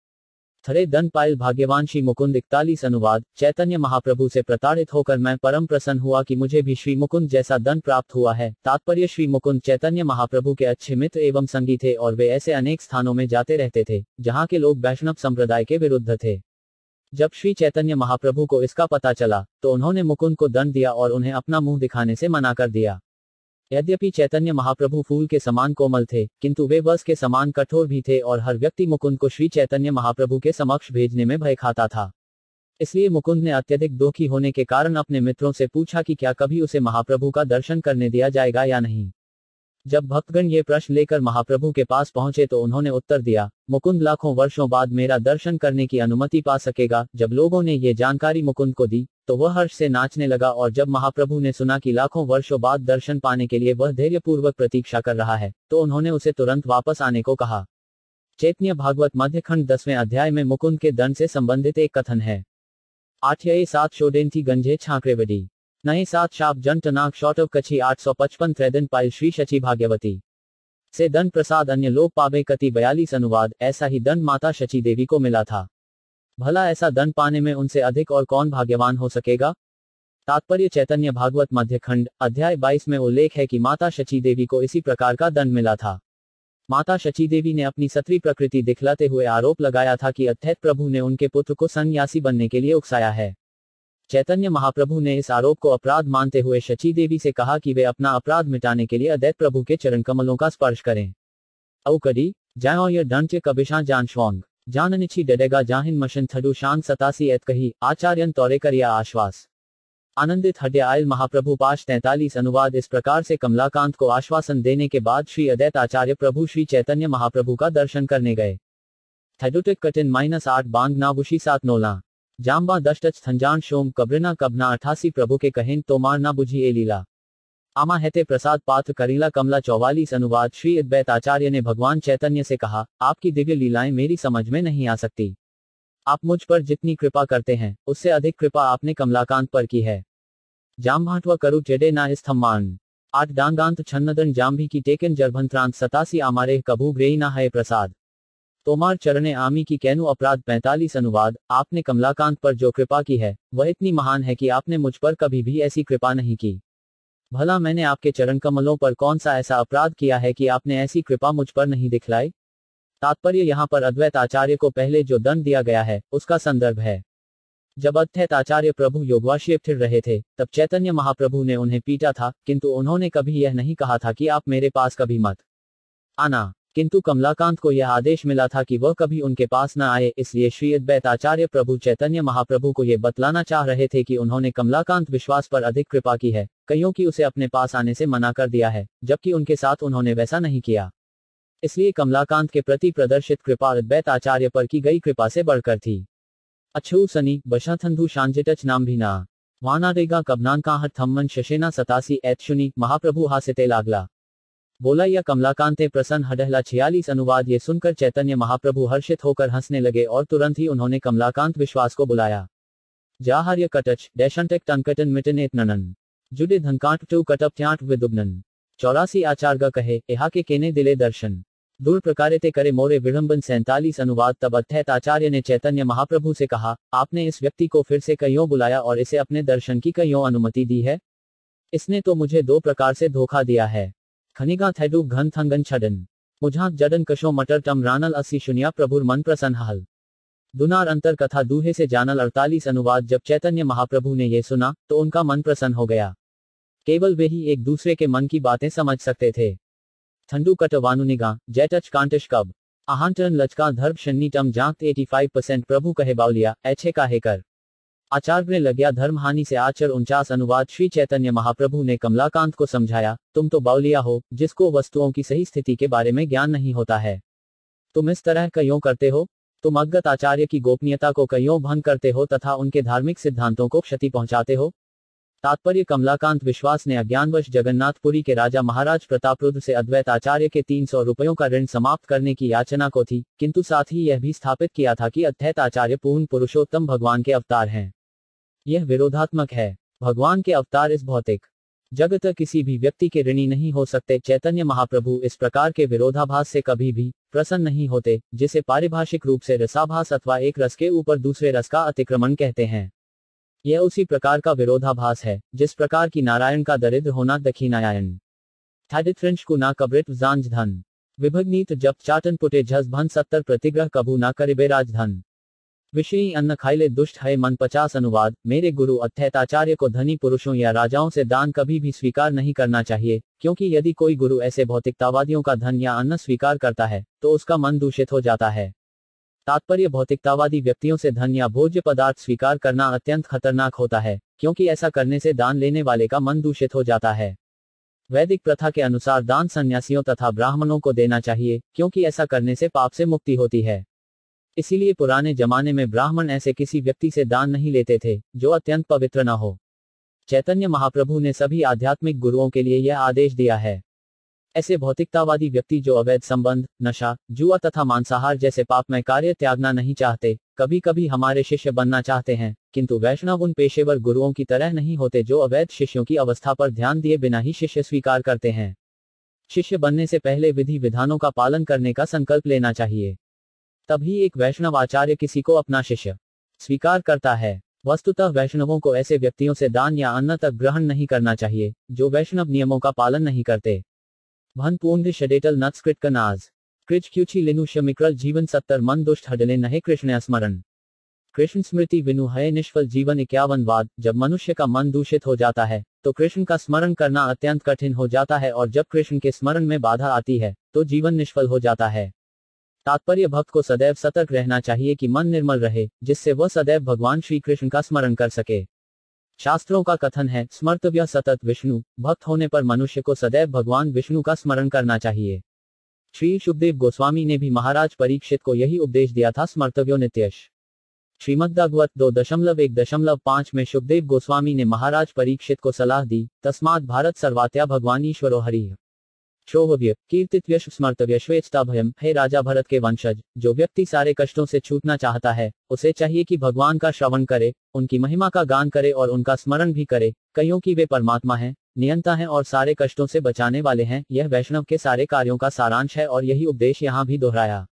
थरे दन पायल भाग्यवान श्री मुकुंद 41। अनुवाद चैतन्य महाप्रभु से प्रताड़ित होकर मैं परम प्रसन्न हुआ कि मुझे भी श्री मुकुंद जैसा दन प्राप्त हुआ है। तात्पर्य श्री मुकुंद चैतन्य महाप्रभु के अच्छे मित्र एवं संगी थे और वे ऐसे अनेक स्थानों में जाते रहते थे जहाँ के लोग वैष्णव संप्रदाय के विरुद्ध थे। जब श्री चैतन्य महाप्रभु को इसका पता चला तो उन्होंने मुकुंद को दंड दिया और उन्हें अपना मुंह दिखाने से मना कर दिया। यद्यपि चैतन्य महाप्रभु फूल के समान कोमल थे, किंतु वे बस के समान कठोर भी थे और हर व्यक्ति मुकुंद को श्री चैतन्य महाप्रभु के समक्ष भेजने में भय खाता था। इसलिए मुकुंद ने अत्यधिक दुखी होने के कारण अपने मित्रों से पूछा कि क्या कभी उसे महाप्रभु का दर्शन करने दिया जाएगा या नहीं। जब भक्तगण ये प्रश्न लेकर महाप्रभु के पास पहुंचे तो उन्होंने उत्तर दिया, मुकुंद लाखों वर्षों बाद मेरा दर्शन करने की अनुमति पा सकेगा। जब लोगों ने ये जानकारी मुकुंद को दी तो वह हर्ष से नाचने लगा और जब महाप्रभु ने सुना कि लाखों वर्षों बाद दर्शन पाने के लिए वह धैर्यपूर्वक प्रतीक्षा कर रहा है, तो उन्होंने उसे तुरंत वापस आने को कहा। चैतन्य भागवत मध्यखंड 10वें अध्याय में मुकुंद के दंड से संबंधित एक कथन है। 8 शोडेन थी गंजे छाकरेवडी नए 7 शाप जन टनाक शॉटव कछी 855 त्रेदन पायल श्री शची भाग्यवती से दंड प्रसाद अन्य लोक पावे कति 42। अनुवाद ऐसा ही दंड माता शची देवी को मिला था। भला ऐसा दंड पाने में उनसे अधिक और कौन भाग्यवान हो सकेगा। तात्पर्य चैतन्य भागवत मध्यखंड अध्याय 22 में उल्लेख है कि माता शची देवी को इसी प्रकार का दंड मिला था। माता शची देवी ने अपनी सत्री प्रकृति दिखलाते हुए आरोप लगाया था कि अद्वैत प्रभु ने उनके पुत्र को सन्यासी बनने के लिए उकसाया है। चैतन्य महाप्रभु ने इस आरोप को अपराध मानते हुए शची देवी से कहा कि वे अपना अपराध मिटाने के लिए अद्वैत प्रभु के चरण कमलों का स्पर्श करें। औकड़ी जाओ यह दंड कबिशा जान श्वांग जाननिछि डडेगा जाहिन मशन थडु शांग 87 एत कही आचार्यन तौरे करिया आश्वास आनंदित हड्य आयल महाप्रभु पाश 43। अनुवाद इस प्रकार से कमलाकांत को आश्वासन देने के बाद श्री अद्वैत आचार्य प्रभु श्री चैतन्य महाप्रभु का दर्शन करने गए। थेडुटिक कटिन -8 बांग नाबुशी 7 नोला जाम्बा दष्टच थंजान शोम कब्रना कबना 88 प्रभु के कहें तो मार ना बुझी ए लीला आमा हेते प्रसाद पात्र करीला कमला 44। अनुवाद श्री अद्वैत आचार्य ने भगवान चैतन्य से कहा, आपकी दिव्य लीलाएं मेरी समझ में नहीं आ सकती। आप मुझ पर जितनी कृपा करते हैं उससे अधिक कृपा आपने कमलाकांत पर की है। जाम्भाटवा करु जेडे ना स्थम्मान 8 डांगांत छन्नदन जाम्भी की टेकन जर्भंत्रांत 87 आमारे कभू ग्रेई ना है प्रसाद तोमार चरणे आमी की कैनु अपराध 45। अनुवाद आपने कमलाकांत पर जो कृपा की है वह इतनी महान है कि आपने मुझ पर कभी भी ऐसी कृपा नहीं की। भला मैंने आपके चरण कमलों पर कौन सा ऐसा अपराध किया है कि आपने ऐसी कृपा मुझ पर नहीं दिखलाई। तात्पर्य यहाँ पर अद्वैत आचार्य को पहले जो दंड दिया गया है उसका संदर्भ है। जब अद्वैत आचार्य प्रभु योगवाशी फिर रहे थे तब चैतन्य महाप्रभु ने उन्हें पीटा था, किंतु उन्होंने कभी यह नहीं कहा था कि आप मेरे पास कभी मत आना, किंतु कमलाकांत को यह आदेश मिला था कि वह कभी उनके पास न आए, इसलिए श्री अद्वैत आचार्य प्रभु चैतन्य महाप्रभु को यह बतलाना चाह रहे थे कि उन्होंने कमलाकांत विश्वास पर अधिक कृपा की है, कईयों की उसे अपने पास आने से मना कर दिया है, जबकि उनके साथ उन्होंने वैसा नहीं किया। इसलिए कमलाकांत के प्रति प्रदर्शित कृपा अद्वैत आचार्य पर की गई कृपा से बढ़कर थी। अच्छू सनी बशाथंधु शांजिटच नाम भी ना वानारेगा कबनान का हर थम्मन शशेना 87 ऐतशुनी महाप्रभु हासिते लागला बोला या कमलाकांते प्रसन्न हडहला 46 अनुवाद। ये सुनकर चैतन्य महाप्रभु हर्षित होकर हंसने लगे और तुरंत ही उन्होंने कमलाकांत विश्वास को बुलाया। जाहार्य कटच डैशंटेक टनकटन मिटनेत ननन जुडे धनकांट टू कटप त्याट विदुबनन 84 आचार्य कहे एहा के केने दिले दर्शन दूर प्रकारिते करे मोरे विडंबन 47 अनुवाद। तब अद्वैत आचार्य ने चैतन्य महाप्रभु से कहा, आपने इस व्यक्ति को फिर से कईयों बुलाया और इसे अपने दर्शन की कईयों अनुमति दी है। इसने तो मुझे 2 प्रकार से धोखा दिया है। खनिगा थैडू घन थंगन छडन मुझा जडन कशो मटर टम रानल 80 शून्य प्रभुर मन प्रसन्न हल दुनार अंतर कथा दूहे से जानल 48 अनुवाद। जब चैतन्य महाप्रभु ने यह सुना तो उनका मन प्रसन्न हो गया। केवल वे ही एक दूसरे के मन की बातें समझ सकते थे। ठंडू कट वानुनिगा जैटच कांटिश कब आहांटन लचका धर्भ शन्नी टम जांत 85% प्रभु कहे बाउलिया ऐछे काहे कर आचार्य लग्या धर्म हानि से आचर 49 अनुवाद। श्री चैतन्य महाप्रभु ने कमलाकांत को समझाया, तुम तो बाउलिया हो जिसको वस्तुओं की सही स्थिति के बारे में ज्ञान नहीं होता है। तुम इस तरह क्यों करते हो? तुम अज्ञात आचार्य की गोपनीयता को क्यों भंग करते हो तथा उनके धार्मिक सिद्धांतों को क्षति पहुंचाते हो? तात्पर्य कमलाकांत विश्वास ने अज्ञानवश जगन्नाथपुरी के राजा महाराज प्रतापरुद्र से अद्वैत आचार्य के 300 रुपयों का ऋण समाप्त करने की याचना को थी, किंतु साथ ही यह भी स्थापित किया था कि अद्वैत आचार्य पूर्ण पुरुषोत्तम भगवान के अवतार हैं। यह विरोधात्मक है। भगवान के अवतार इस भौतिक जगत किसी भी व्यक्ति के ऋणी नहीं हो सकते। चैतन्य महाप्रभु इस प्रकार के विरोधाभास से कभी भी प्रसन्न नहीं होते, जिसे पारिभाषिक रूप से रसाभास अथवा एक रस के ऊपर दूसरे रस का अतिक्रमण कहते हैं। यह उसी प्रकार का विरोधाभास है जिस प्रकार की नारायण का दरिद्र होना दक्षिणायन थाडित फ्रेंच को ना कब्रित जांज धन विभगनीत जब चाटन पुटे झस भन 70 प्रतिग्रह कभू ना करिबे राजधन विषयी अन्न खाइले दुष्ट है मन 50 अनुवाद। मेरे गुरु अद्वैत आचार्य को धनी पुरुषों या राजाओं से दान कभी भी स्वीकार नहीं करना चाहिए, क्योंकि यदि कोई गुरु ऐसे भौतिकतावादियों का धन या अन्न स्वीकार करता है तो उसका मन दूषित हो जाता है। तात्पर्य भौतिकतावादी व्यक्तियों से धन या भोज्य पदार्थ स्वीकार करना अत्यंत खतरनाक होता है, क्योंकि ऐसा करने से दान लेने वाले का मन दूषित हो जाता है। वैदिक प्रथा के अनुसार दान सन्यासियों तथा ब्राह्मणों को देना चाहिए, क्योंकि ऐसा करने से पाप से मुक्ति होती है। इसीलिए पुराने जमाने में ब्राह्मण ऐसे किसी व्यक्ति से दान नहीं लेते थे जो अत्यंत पवित्र न हो। चैतन्य महाप्रभु ने सभी आध्यात्मिक गुरुओं के लिए यह आदेश दिया है। ऐसे भौतिकतावादी व्यक्ति जो अवैध संबंध, नशा, जुआ तथा मांसाहार जैसे पापमय कार्य त्यागना नहीं चाहते, कभी कभी हमारे शिष्य बनना चाहते हैं, किंतु वैष्णव उन पेशेवर गुरुओं की तरह नहीं होते जो अवैध शिष्यों की अवस्था पर ध्यान दिए बिना ही शिष्य स्वीकार करते हैं। शिष्य बनने से पहले विधि विधानों का पालन करने का संकल्प लेना चाहिए, तभी एक वैष्णव आचार्य किसी को अपना शिष्य स्वीकार करता है। वस्तुतः वैष्णवों को ऐसे व्यक्तियों से दान या अन्न तक ग्रहण नहीं करना चाहिए जो वैष्णव नियमों का पालन नहीं करते। भन पूर्ण षडेटल नत्स्कृत कनाज कृच क्यूची लिनुष्य मिक्रल जीवन 70 मन दुष्ट हडले नहे कृष्ण स्मरण कृष्ण स्मृति विनु है निष्फल जीवन 51 वाद। जब मनुष्य का मन दूषित हो जाता है तो कृष्ण का स्मरण करना अत्यंत कठिन हो जाता है, और जब कृष्ण के स्मरण में बाधा आती है तो जीवन निष्फल हो जाता है। तात्पर्य भक्त को सदैव सतर्क रहना चाहिए कि मन निर्मल रहे, जिससे वह सदैव भगवान श्री कृष्ण का स्मरण कर सके। शास्त्रों का कथन है, स्मर्तव्य सतत विष्णु। भक्त होने पर मनुष्य को सदैव भगवान विष्णु का स्मरण करना चाहिए। श्री शुकदेव गोस्वामी ने भी महाराज परीक्षित को यही उपदेश दिया था, स्मर्तव्यो नित्यश। श्रीमद्भागवत 2.1.5 में शुकदेव गोस्वामी ने महाराज परीक्षित को सलाह दी, तस्मात् भारत सर्वात्या भगवान ईश्वरो हरिः शोभव्य कीर्तित्यश स्मर्तव्यश्वेच्छता भयम। हे राजा भरत के वंशज, जो व्यक्ति सारे कष्टों से छूटना चाहता है उसे चाहिए कि भगवान का श्रवण करे, उनकी महिमा का गान करे और उनका स्मरण भी करे, कहियो कि वे परमात्मा हैं, नियंता हैं और सारे कष्टों से बचाने वाले हैं। यह वैष्णव के सारे कार्यों का सारांश है और यही उपदेश यहाँ भी दोहराया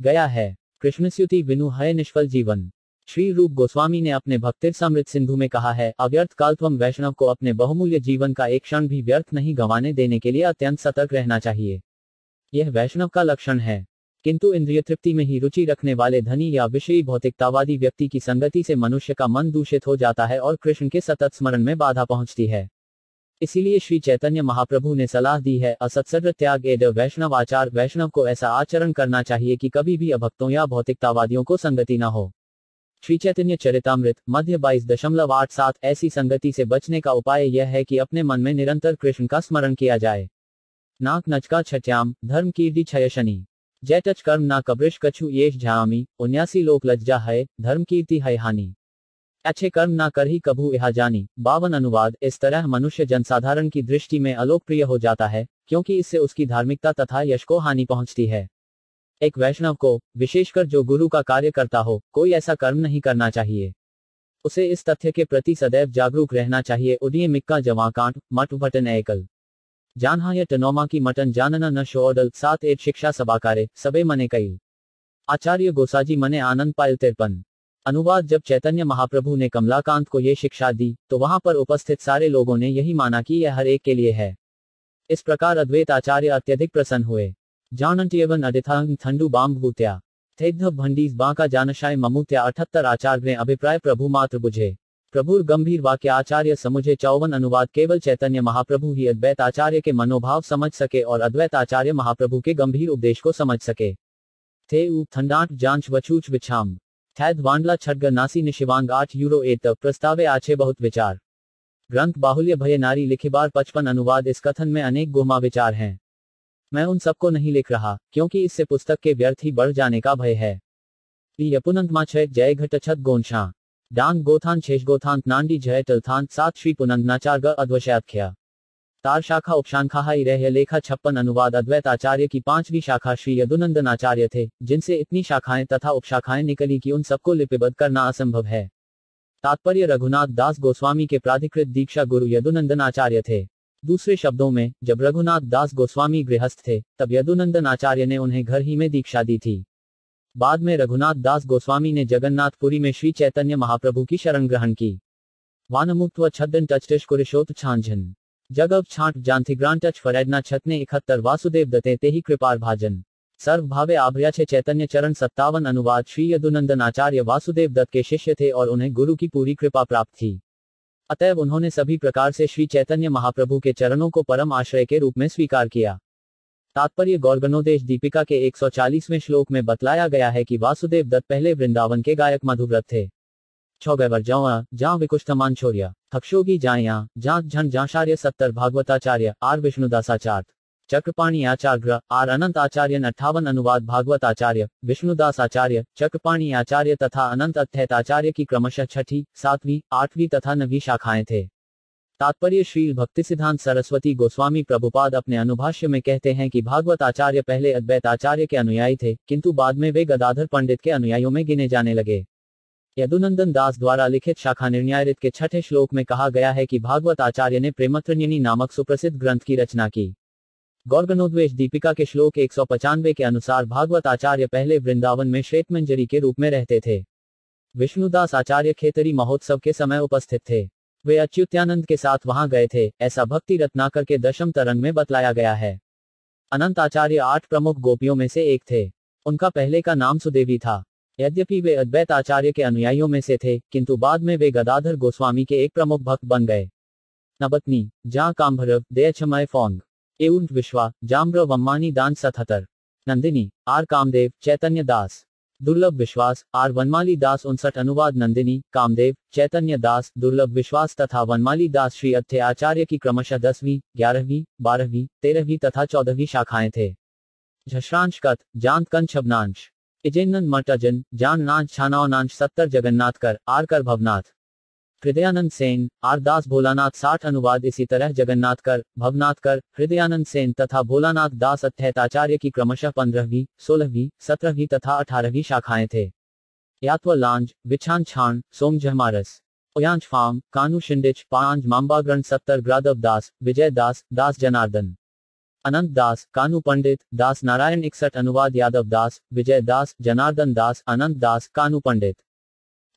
गया है। कृष्णस्युति विनु है निष्फल जीवन। श्री रूप गोस्वामी ने अपने भक्तिरसामृत सिंधु में कहा है, अव्यर्थ कालत्वम। वैष्णव को अपने बहुमूल्य जीवन का एक क्षण भी व्यर्थ नहीं गंवाने देने के लिए अत्यंत सतर्क रहना चाहिए। यह वैष्णव का लक्षण है। किंतु इंद्रिय तृप्ति में ही रुचि रखने वाले धनी या विषयी भौतिकतावादी व्यक्ति की संगति से मनुष्य का मन दूषित हो जाता है और कृष्ण के सतत स्मरण में बाधा पहुंचती है। इसीलिए श्री चैतन्य महाप्रभु ने सलाह दी है, असत्सर्ग त्याग एड वैष्णव आचार। वैष्णव को ऐसा आचरण करना चाहिए कि कभी भी अभक्तों या भौतिकतावादियों को संगति न हो। श्री चैतन्य चरितामृत मध्य 22.87। ऐसी संगति से बचने का उपाय यह है कि अपने मन में निरंतर कृष्ण का स्मरण किया जाए। नाक नचका छट्याम धर्म कीर्ति क्षय शनि जय टच कर्म ना कब्रिश कछु येश झामी 79 लोक लज्जा है धर्म कीर्ति है हानि अच्छे कर्म ना कर ही कभू यहा जानी। 52 अनुवाद। इस तरह मनुष्य जनसाधारण की दृष्टि में अलोकप्रिय हो जाता है, क्योंकि इससे उसकी धार्मिकता तथा यश को हानि पहुंचती है। एक वैष्णव को, विशेषकर जो गुरु का कार्य करता हो, कोई ऐसा कर्म नहीं करना चाहिए। उसे इस तथ्य के प्रति सदैव जागरूक रहना चाहिए। उड़िए मिक्का जवाकांट मठ बटन एकल जानहाय टनोमा की मटन जानना न शोडल 7 शिक्षा सभाकारे सबे मने कई आचार्य गोसाजी मने आनंद पायल 53। अनुवाद। जब चैतन्य महाप्रभु ने कमलाकांत को यह शिक्षा दी, तो वहां पर उपस्थित सारे लोगों ने यही माना कि यह हर एक के लिए है। इस प्रकार अद्वैत आचार्य अत्यधिक प्रसन्न हुए। जानंटियवन अडिथांग ठंडू बाम भूत्या थेद्ध भंडीज बांका जानशाय ममुत्या 78 आचार्य ने अभिप्राय प्रभु मात्र बुझे प्रभुर गंभीर वाक्य आचार्य समुझे 54 अनुवाद। केवल चैतन्य महाप्रभु ही अद्वैत आचार्य के मनोभाव समझ सके और अद्वैत आचार्य महाप्रभु के गंभीर उपदेश को समझ सके थे। ऊ ठंडाट जांच वचूच विछाम थैद वांडला छटग नासी निशिवांग €8 प्रस्तावे आछे बहुत विचार। ग्रंथ बाहुल्य भय नारी लिखिबार 55 अनुवाद। इस कथन में अनेक गुमा विचार हैं। मैं उन सबको नहीं लिख रहा, क्योंकि इससे पुस्तक के व्यर्थ ही बढ़ जाने का भय है। यपुनंतमा छय जय घट छत गोंशा डांग गोथान शेष गोथांत नांडी जय टलथांत 7 श्री पुनंदनाचार्ग अद्वैशाख्या तार शाखा उपशाखा रह लेखा 56 अनुवाद। अद्वैत आचार्य की 5वीं शाखा श्री यदुनंदन आचार्य थे, जिनसे इतनी शाखाएं तथा उपशाखाएं निकली कि उन सबको लिपिबद्ध करना असंभव है। तात्पर्य रघुनाथ दास गोस्वामी के प्राधिकृत दीक्षा गुरु यदुनंदन आचार्य थे। दूसरे शब्दों में, जब रघुनाथ दास गोस्वामी गृहस्थ थे, तब यदुनंदन आचार्य ने उन्हें घर ही में दीक्षा दी थी। बाद में रघुनाथ दास गोस्वामी ने जगन्नाथपुरी में श्री चैतन्य महाप्रभु की शरण ग्रहण की। वानमुक्त छदन टचटिश कुरिशोत छांझन जगव छांट जानथिग्रांट टच फरेडना छतने 71 वासुदेव दत्ते ते ही कृपार भाजन सर्व भावे आभ्याचे चैतन्य चरण 57 अनुवाद। श्री यदुनंदन आचार्य वासुदेव दत्त के शिष्य थे और उन्हें गुरु की पूरी कृपा प्राप्त थी। अतएव उन्होंने सभी प्रकार से श्री चैतन्य महाप्रभु के चरणों को परम आश्रय के रूप में स्वीकार किया। तात्पर्य गौरगणोदेश दीपिका के 140वें श्लोक में बतलाया गया है कि वासुदेव दत्त पहले वृंदावन के गायक मधुव्रत थे। छौगैवर जौआ जहाँ विकुष्ठमान छोर्या थक्षोगी जाया जहाँ झन जाशार्य 70 भागवताचार्य आर विष्णुदासाचार्य चक्रपाणी आचार्य आर अनंत आचार्य 58 अनुवाद। भागवत आचार्य विष्णुदास आचार्य चक्रपाणी आचार्य तथा अनंत अद्वैत आचार्य की क्रमशः 6ठी, 7वीं, 8वीं तथा 9वीं शाखाएं थे। तात्पर्य श्रील भक्तिसिद्धांत सरस्वती गोस्वामी प्रभुपाद अपने अनुभाष्य में कहते हैं कि भागवत आचार्य पहले अद्वैत आचार्य के अनुयायी थे, किंतु बाद में वे गदाधर पंडित के अनुयायियों में गिने जाने लगे। यदुनंदन दास द्वारा लिखित शाखा निर्णयामृत के 6ठे श्लोक में कहा गया है कि भागवत आचार्य ने प्रेमत्रन्यनी नामक सुप्रसिद्ध ग्रंथ की रचना की। गौरगणोद्वेश दीपिका के श्लोक 195 के अनुसार भागवत आचार्य पहले वृंदावन में श्वेतमंजरी के रूप में रहते थे। विष्णुदास आचार्य खेतरी महोत्सव के समय उपस्थित थे। वे अच्युत्यानंद के साथ वहां गए थे, ऐसा भक्ति रत्नाकर के 10म तरंग में बतलाया गया है। अनंत आचार्य 8 प्रमुख गोपियों में से एक थे। उनका पहले का नाम सुदेवी था। यद्यपि वे अद्वैत आचार्य के अनुयायियों में से थे, किंतु बाद में वे गदाधर गोस्वामी के एक प्रमुख भक्त बन गए। नबतनी जा काम्भरव दयछमय फोंग एउंट विश्वा जाम्र वम्मानी दान 77। नंदिनी आर कामदेव चैतन्य दास दुर्लभ विश्वास आर वनमाली दास 59 अनुवाद। नंदिनी कामदेव चैतन्य दास दुर्लभ विश्वास तथा वनमाली दास श्री अद्वैत आचार्य की क्रमशः 10वीं, 11वीं, 12वीं, 13वीं तथा 14वीं शाखाएं थे। झश्रांश कथ जांत कन छबनांश इजेनन मटजन जान नाच छानावनांश 70 जगन्नाथकर आर कर भवनाथ हृदयानंद सेन आर दास भोलानाथ 60 अनुवाद। इसी तरह जगन्नाथकर, भवनाथकर, हृदयानंद सेन तथा भोलानाथ दास अद्वैत आचार्य की क्रमशः 15वीं, 16वीं, 17वीं तथा 18वीं शाखाएं थे। यात्व लांज विछान छाण सोम झमारस ओयांश फाम कानू शिंडिच पांज मांबाग्रण 70 ग्रादव दास विजय दास दास जनार्दन अनंत दास कानू पंडित दास नारायण 61 अनुवाद। यादव दास विजय दास जनार्दन दास अनंत दास कानू पंडित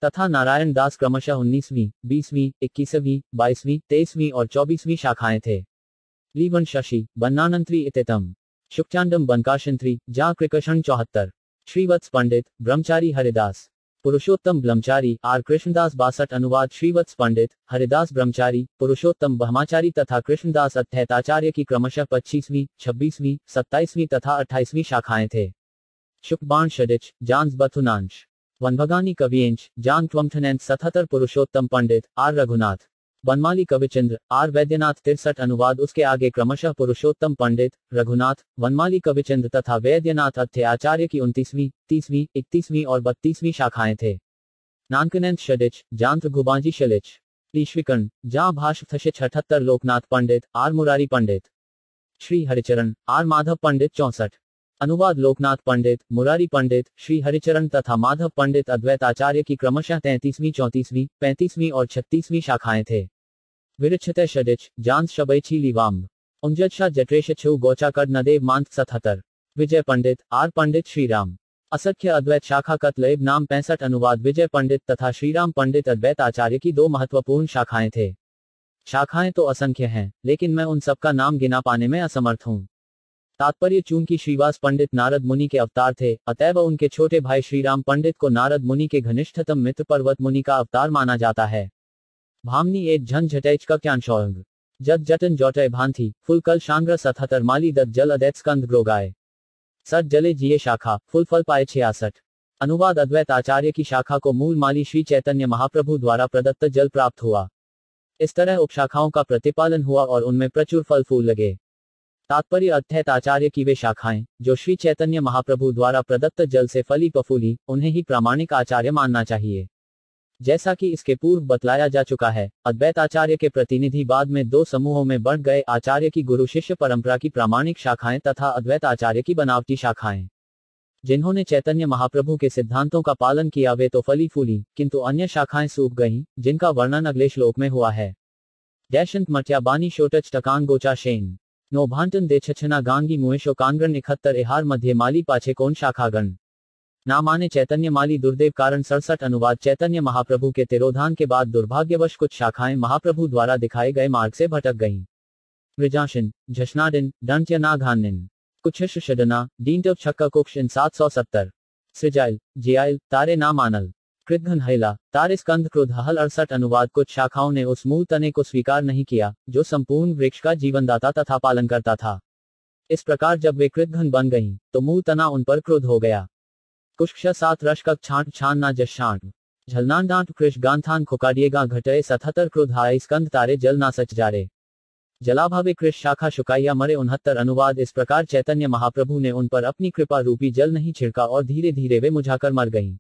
तथा नारायण दास क्रमशः 19वीं, 20वीं, 21वीं, 22वीं, 23वीं और 24वीं शाखाएं थे। लीवन शशि बन्नानंत्री इतेतम शुक्चांडम बनकाशंत्री जा कृकषण 74 श्रीवत्स पंडित ब्रह्मचारी हरिदास पुरुषोत्तम ब्रह्मचारी, आर कृष्णदास 62 अनुवाद श्रीवत्स पंडित, हरिदास ब्रह्मचारी, पुरुषोत्तम ब्रह्मचारी तथा कृष्णदास अद्वैताचार्य की क्रमशः 25वीं, 26वीं, 27वीं तथा 28वीं शाखाएं थे। शुकबाण षडिच, जांस बथुनांश, वनभगानी कवियंश, जान ट्वमठनैन 77 पुरुषोत्तम पंडित, आर रघुनाथ, बनमाली कविचंद्र, आर वैद्यनाथ 63 अनुवाद उसके आगे क्रमशः पुरुषोत्तम पंडित, रघुनाथ, वनमाली कविचंद्र तथा वैद्यनाथ आचार्य की 29वीं, 30वीं, 31वीं और 32वीं शाखाएं थे। नानकनैन षडिच, जांत्र घुबाजी शलिच, ईश्विकर्ण, जहां भाष्य 78 लोकनाथ पंडित, आर मुरारी पंडित, श्री हरिचरण, आर माधव पंडित 64 अनुवाद लोकनाथ पंडित, मुरारी पंडित, श्री हरिचरण तथा माधव पंडित अद्वैताचार्य की क्रमशः 33वीं, 34वीं, 35वीं और 36वीं शाखाएं थे। विरक्षते षडिच, जांस शबैची लीवाम्ब, उंजच्छा जट्रेशु गोचाकड नदेव मांत 77 विजय पंडित, आर पंडित श्रीराम, असख्य अद्वैत शाखा कतलेब नाम 65 अनुवाद विजय पंडित तथा श्रीराम पंडित अद्वैत आचार्य की 2 महत्वपूर्ण शाखाएं थे। शाखाएं तो असंख्य हैं, लेकिन मैं उन सबका नाम गिना पाने में असमर्थ हूं। तात्पर्य, चूंकि श्रीवास पंडित नारद मुनि के अवतार थे, अतएव उनके छोटे भाई श्रीराम पंडित को नारद मुनि के घनिष्ठतम मित्र पर्वत मुनि का अवतार माना जाता है। भामनी एट झन झटैच का क्यांशोंग, जत जटन जौटय भांति, फुल कल शांग्र 77 माली दत्त जल अदैत स्कंद ग्रोगाय, सट जले जिये शाखा, फुल फल पाए 66 अनुवाद अद्वैत आचार्य की शाखा को मूल माली श्री चैतन्य महाप्रभु द्वारा प्रदत्त जल प्राप्त हुआ। इस तरह उपशाखाओं का प्रतिपालन हुआ और उनमें प्रचुर फल फूल लगे। तात्पर्य, अद्वैत आचार्य की वे शाखाएं, जो श्री चैतन्य महाप्रभु द्वारा प्रदत्त जल से फली पफूली, उन्हें ही प्रामाणिक आचार्य मानना चाहिए। जैसा कि इसके पूर्व बतलाया जा चुका है, अद्वैत आचार्य के प्रतिनिधि बाद में 2 समूहों में बढ़ गए, आचार्य की गुरु शिष्य परंपरा की प्रामाणिक शाखाएं तथा अद्वैत आचार्य की बनावटी शाखाएं। जिन्होंने चैतन्य महाप्रभु के सिद्धांतों का पालन किया वे तो फली फूली, किंतु अन्य शाखाएं सूख गईं, जिनका वर्णन अगले श्लोक में हुआ है। दैशंत मट्या बानी शोटच टकान गोचा शेन, नो भांटन दे छछना गांगी मुएशो कांगरण 71 एहार मध्य माली पाछे कौन शाखागण, ना माने चैतन्य माली दुर्देव कारण 67 अनुवाद चैतन्य महाप्रभु के तिरोधान के बाद दुर्भाग्यवश कुछ शाखाएं महाप्रभु द्वारा दिखाए गए मार्ग से भटक गईं। मृजाशन, झशनाडिन, दंत्य नाघानिन, कुछ शडना, दीनटव छक्का कुक्ष इन 770, सृजाइल, जियाइल, तारे ना मानल, कृतघन हैला, तारे स्कंद क्रोध हल 68 अनुवाद कुछ शाखाओं ने उस मूल तने को स्वीकार नहीं किया, जो संपूर्ण वृक्ष का जीवनदाता तथा पालन करता था। इस प्रकार जब वे कृतघन बन गईं, तो मूल तना उन पर क्रोध हो गया। कुछ 7 रशक छांट छान ना जशांट, झलनान डांट कृष गांथान खुकाडिएगा घटए 77 क्रोध हाय स्कंद तारे जल ना सच जारे, जलाभावे कृष शाखा शुकाइया मरे 69 अनुवाद इस प्रकार चैतन्य महाप्रभु ने उन पर अपनी कृपा रूपी जल नहीं छिड़का और धीरे धीरे वे मुझाकर मर गईं।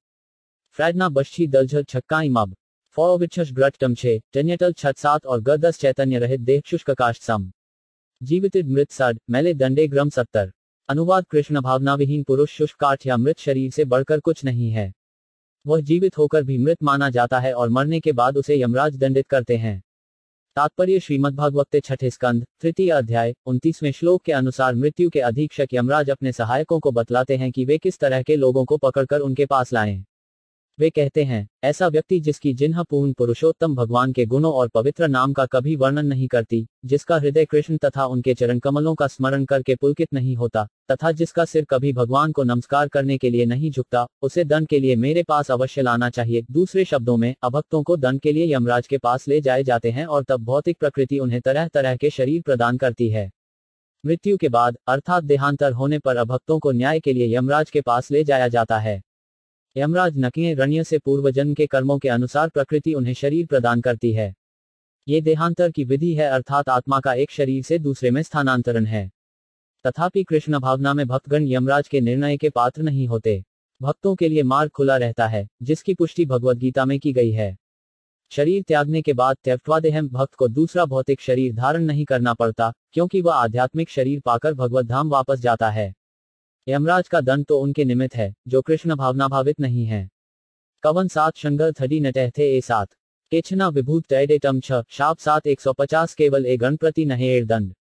फ्रैडना बश्ची दलझल छक्काई मब फॉविच्छस ग्रटम 6 टन्यटल 67 और गदस चैतन्य रहित देह शुष्क काष्ठ सम जीवित मृत सड मैले दंडे ग्रम 70 अनुवाद कृष्ण भावनाविहीन पुरुष शुष्क काठ या मृत शरीर से बढ़कर कुछ नहीं है। वह जीवित होकर भी मृत माना जाता है और मरने के बाद उसे यमराज दंडित करते हैं। तात्पर्य, श्रीमद्भागवत 6 स्कंद 3 अध्याय 29वें श्लोक के अनुसार मृत्यु के अधीक्षक यमराज अपने सहायकों को बतलाते हैं कि वे किस तरह के लोगों को पकड़कर उनके पास लाएं। वे कहते हैं, ऐसा व्यक्ति जिसकी जिन्ह पूर्ण पुरुषोत्तम भगवान के गुणों और पवित्र नाम का कभी वर्णन नहीं करती, जिसका हृदय कृष्ण तथा उनके चरण कमलों का स्मरण करके पुलकित नहीं होता, तथा जिसका सिर कभी भगवान को नमस्कार करने के लिए नहीं झुकता, उसे दंड के लिए मेरे पास अवश्य लाना चाहिए। दूसरे शब्दों में, अभक्तों को दंड के लिए यमराज के पास ले जाए जाते हैं और तब भौतिक प्रकृति उन्हें तरह तरह के शरीर प्रदान करती है। मृत्यु के बाद, अर्थात देहांतर होने पर अभक्तों को न्याय के लिए यमराज के पास ले जाया जाता है। यमराज नकिए रण्य से पूर्व जन्म के कर्मों के अनुसार प्रकृति उन्हें शरीर प्रदान करती है। ये देहांतर की विधि है, अर्थात आत्मा का एक शरीर से दूसरे में स्थानांतरण है। तथापि कृष्ण भावना में भक्तगण यमराज के निर्णय के पात्र नहीं होते। भक्तों के लिए मार्ग खुला रहता है, जिसकी पुष्टि भगवद गीता में की गई है। शरीर त्यागने के बाद त्यक्त्वादेहं भक्त को दूसरा भौतिक शरीर धारण नहीं करना पड़ता, क्योंकि वह आध्यात्मिक शरीर पाकर भगवत धाम वापस जाता है। यमराज का दंड तो उनके निमित्त है, जो कृष्ण भावना भावित नहीं है। कवन 7 शंगर थडी नटह थे ए 7 केछना विभूत टैडे टम 6 शाप 7 150 केवल ए गणप्रति नहे एर दंड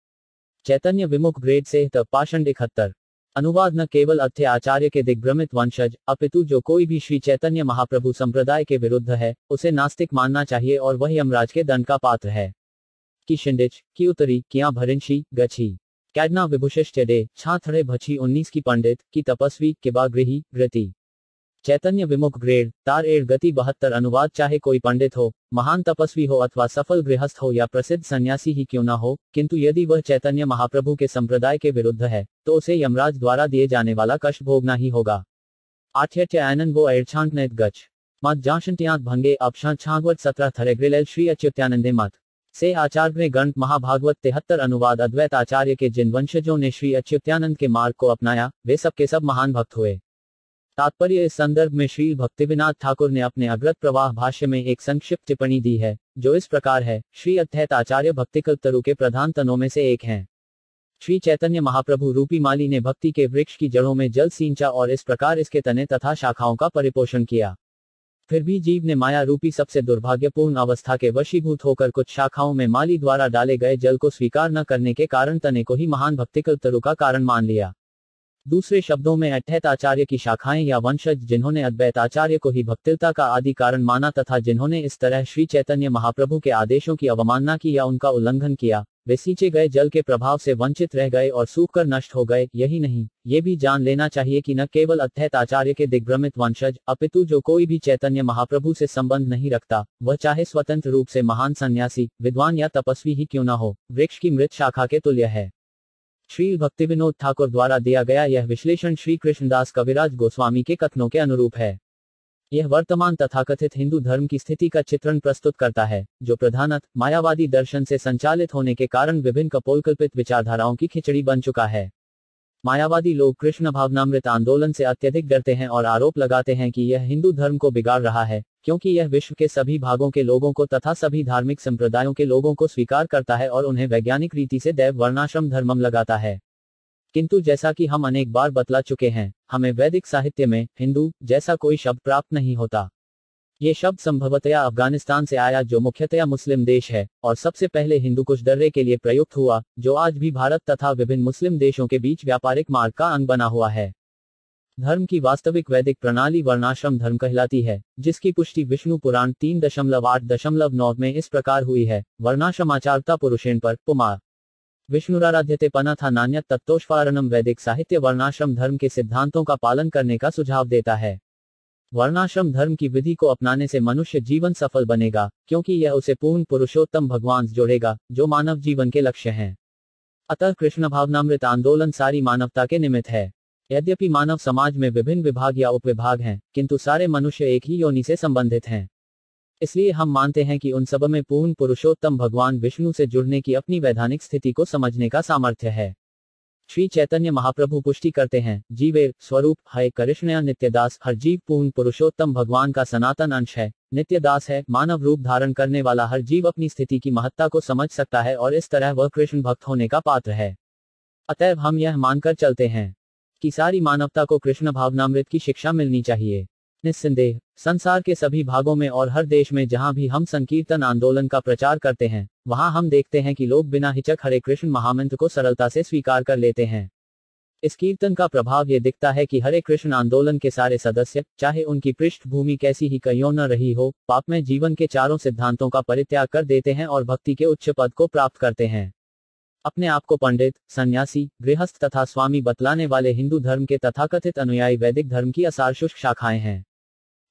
चैतन्य विमुख ग्रेड से तब पाषंड 71 अनुवाद न केवल अथ्य आचार्य के दिग्भ्रमित वंशज, अपितु जो कोई भी श्री चैतन्य महाप्रभु संप्रदाय के विरुद्ध है, उसे नास्तिक मानना चाहिए और वह यमराज के दंड का पात्र है। की शिंडिच, की उतरी, किया भरिंशी, गछी कैडना विभूषिष्ट डे, छा थड़े भछी 19 की पंडित, की तपस्वी, के बागृही, ग्रति चैतन्य विमुख ग्रेड तार एड़ गति 72 अनुवाद चाहे कोई पंडित हो, महान तपस्वी हो अथवा सफल गृहस्थ हो या प्रसिद्ध सन्यासी ही क्यों न हो, किंतु यदि वह चैतन्य महाप्रभु के संप्रदाय के विरुद्ध है तो उसे यमराज द्वारा दिए जाने वाला कष्ट भोगना ही होगा। आठ्यत्यायनन वो एड़छांकनैत गच मत जाशंत्यांत भंगे अपशां छांगवत 17 थरेग्रिलेल श्री अच्युत्यानंदे मत से आचार्य ग्रंथ महाभागवत 73 अनुवाद अद्वैत आचार्य के जिन वंशजों ने श्री अच्युत्यानंद के मार्ग को अपनाया वे सबके सब महान भक्त हुए। तात्पर्य इस संदर्भ में श्री भक्तिविनोद ठाकुर ने अपने अग्रत प्रवाह भाष्य में एक संक्षिप्त टिप्पणी दी है जो इस प्रकार है। श्री अद्वैत आचार्य भक्तिकल्पतरु के प्रधान तनों में से एक हैं। श्री चैतन्य महाप्रभु रूपी माली ने भक्ति के वृक्ष की जड़ों में जल सींचा और इस प्रकार इसके तने तथा शाखाओं का परिपोषण किया। फिर भी जीव ने माया रूपी सबसे दुर्भाग्यपूर्ण अवस्था के वशीभूत होकर कुछ शाखाओं में माली द्वारा डाले गए जल को स्वीकार न करने के कारण तने को ही महान भक्तिकल्पतरु का कारण मान लिया। दूसरे शब्दों में अद्वैत आचार्य की शाखाएं या वंशज जिन्होंने अद्वैत आचार्य को ही भक्तिलता का आदि कारण माना तथा जिन्होंने इस तरह श्री चैतन्य महाप्रभु के आदेशों की अवमानना की या उनका उल्लंघन किया, वे सींचे गए जल के प्रभाव से वंचित रह गए और सूखकर नष्ट हो गए। यही नहीं, ये भी जान लेना चाहिए कि न केवल अद्वैत आचार्य के दिग्भ्रमित वंशज अपितु जो कोई भी चैतन्य महाप्रभु से संबंध नहीं रखता, वह चाहे स्वतंत्र रूप से महान सन्यासी, विद्वान या तपस्वी ही क्यों न हो, वृक्ष की मृत शाखा के तुल्य है। श्री भक्तिविनोद ठाकुर द्वारा दिया गया यह विश्लेषण श्री कृष्णदास कविराज गोस्वामी के कथनों के अनुरूप है। यह वर्तमान तथाकथित हिंदू धर्म की स्थिति का चित्रण प्रस्तुत करता है, जो प्रधानतः मायावादी दर्शन से संचालित होने के कारण विभिन्न कपोलकल्पित विचारधाराओं की खिचड़ी बन चुका है। मायावादी लोग कृष्ण भावनामृत आंदोलन से अत्यधिक डरते हैं और आरोप लगाते हैं कि यह हिंदू धर्म को बिगाड़ रहा है, क्योंकि यह विश्व के सभी भागों के लोगों को तथा सभी धार्मिक संप्रदायों के लोगों को स्वीकार करता है और उन्हें वैज्ञानिक रीति से दैव वर्णाश्रम धर्मम लगाता है। किंतु जैसा कि हम अनेक बार बतला चुके हैं, हमें वैदिक साहित्य में हिंदू जैसा कोई शब्द प्राप्त नहीं होता। ये शब्द संभवतया अफगानिस्तान से आया जो मुख्यतया मुस्लिम देश है, और सबसे पहले हिंदू कुश दर्रे के लिए प्रयुक्त हुआ, जो आज भी भारत तथा विभिन्न मुस्लिम देशों के बीच व्यापारिक मार्ग का अंग बना हुआ है। धर्म की वास्तविक वैदिक प्रणाली वर्णाश्रम धर्म कहलाती है, जिसकी पुष्टि विष्णु पुराण 3.8.9 में इस प्रकार हुई है। वर्णाश्रमाचारता पुरुषेण पर पुमार विष्णुराराध्यते पनाथा नान्यत तत्तोष्पारणम। वैदिक साहित्य वर्णाश्रम धर्म के सिद्धांतों का पालन करने का सुझाव देता है। वर्णाश्रम धर्म की विधि को अपनाने से मनुष्य जीवन सफल बनेगा, क्योंकि यह उसे पूर्ण पुरुषोत्तम भगवान से जोड़ेगा, जो मानव जीवन के लक्ष्य हैं। अतः कृष्ण भावनामृत आंदोलन सारी मानवता के निमित्त है। यद्यपि मानव समाज में विभिन्न विभाग या उपविभाग हैं, किंतु सारे मनुष्य एक ही योनि से संबंधित हैं। इसलिए हम मानते हैं कि उन सब में पूर्ण पुरुषोत्तम भगवान विष्णु से जुड़ने की अपनी वैधानिक स्थिति को समझने का सामर्थ्य है। श्री चैतन्य महाप्रभु पुष्टि करते हैं, जीवेर स्वरूप है कृष्णया नित्यदास। हर जीव पूर्ण पुरुषोत्तम भगवान का सनातन अंश है, नित्यदास है। मानव रूप धारण करने वाला हर जीव अपनी स्थिति की महत्ता को समझ सकता है और इस तरह वह कृष्ण भक्त होने का पात्र है। अतएव हम यह मानकर चलते हैं कि सारी मानवता को कृष्ण भावनामृत की शिक्षा मिलनी चाहिए। निस्संदेह संसार के सभी भागों में और हर देश में जहां भी हम संकीर्तन आंदोलन का प्रचार करते हैं, वहां हम देखते हैं कि लोग बिना हिचक हरे कृष्ण महामंत्र को सरलता से स्वीकार कर लेते हैं। इस कीर्तन का प्रभाव ये दिखता है कि हरे कृष्ण आंदोलन के सारे सदस्य, चाहे उनकी पृष्ठभूमि कैसी ही क्यों न रही हो, पापमय जीवन के चारों सिद्धांतों का परित्याग कर देते हैं और भक्ति के उच्च पद को प्राप्त करते हैं। अपने आप को पंडित, सन्यासी, गृहस्थ तथा स्वामी बतलाने वाले हिंदू धर्म के तथाकथित अनुयायी वैदिक धर्म की असारशुष्क शाखाएं हैं।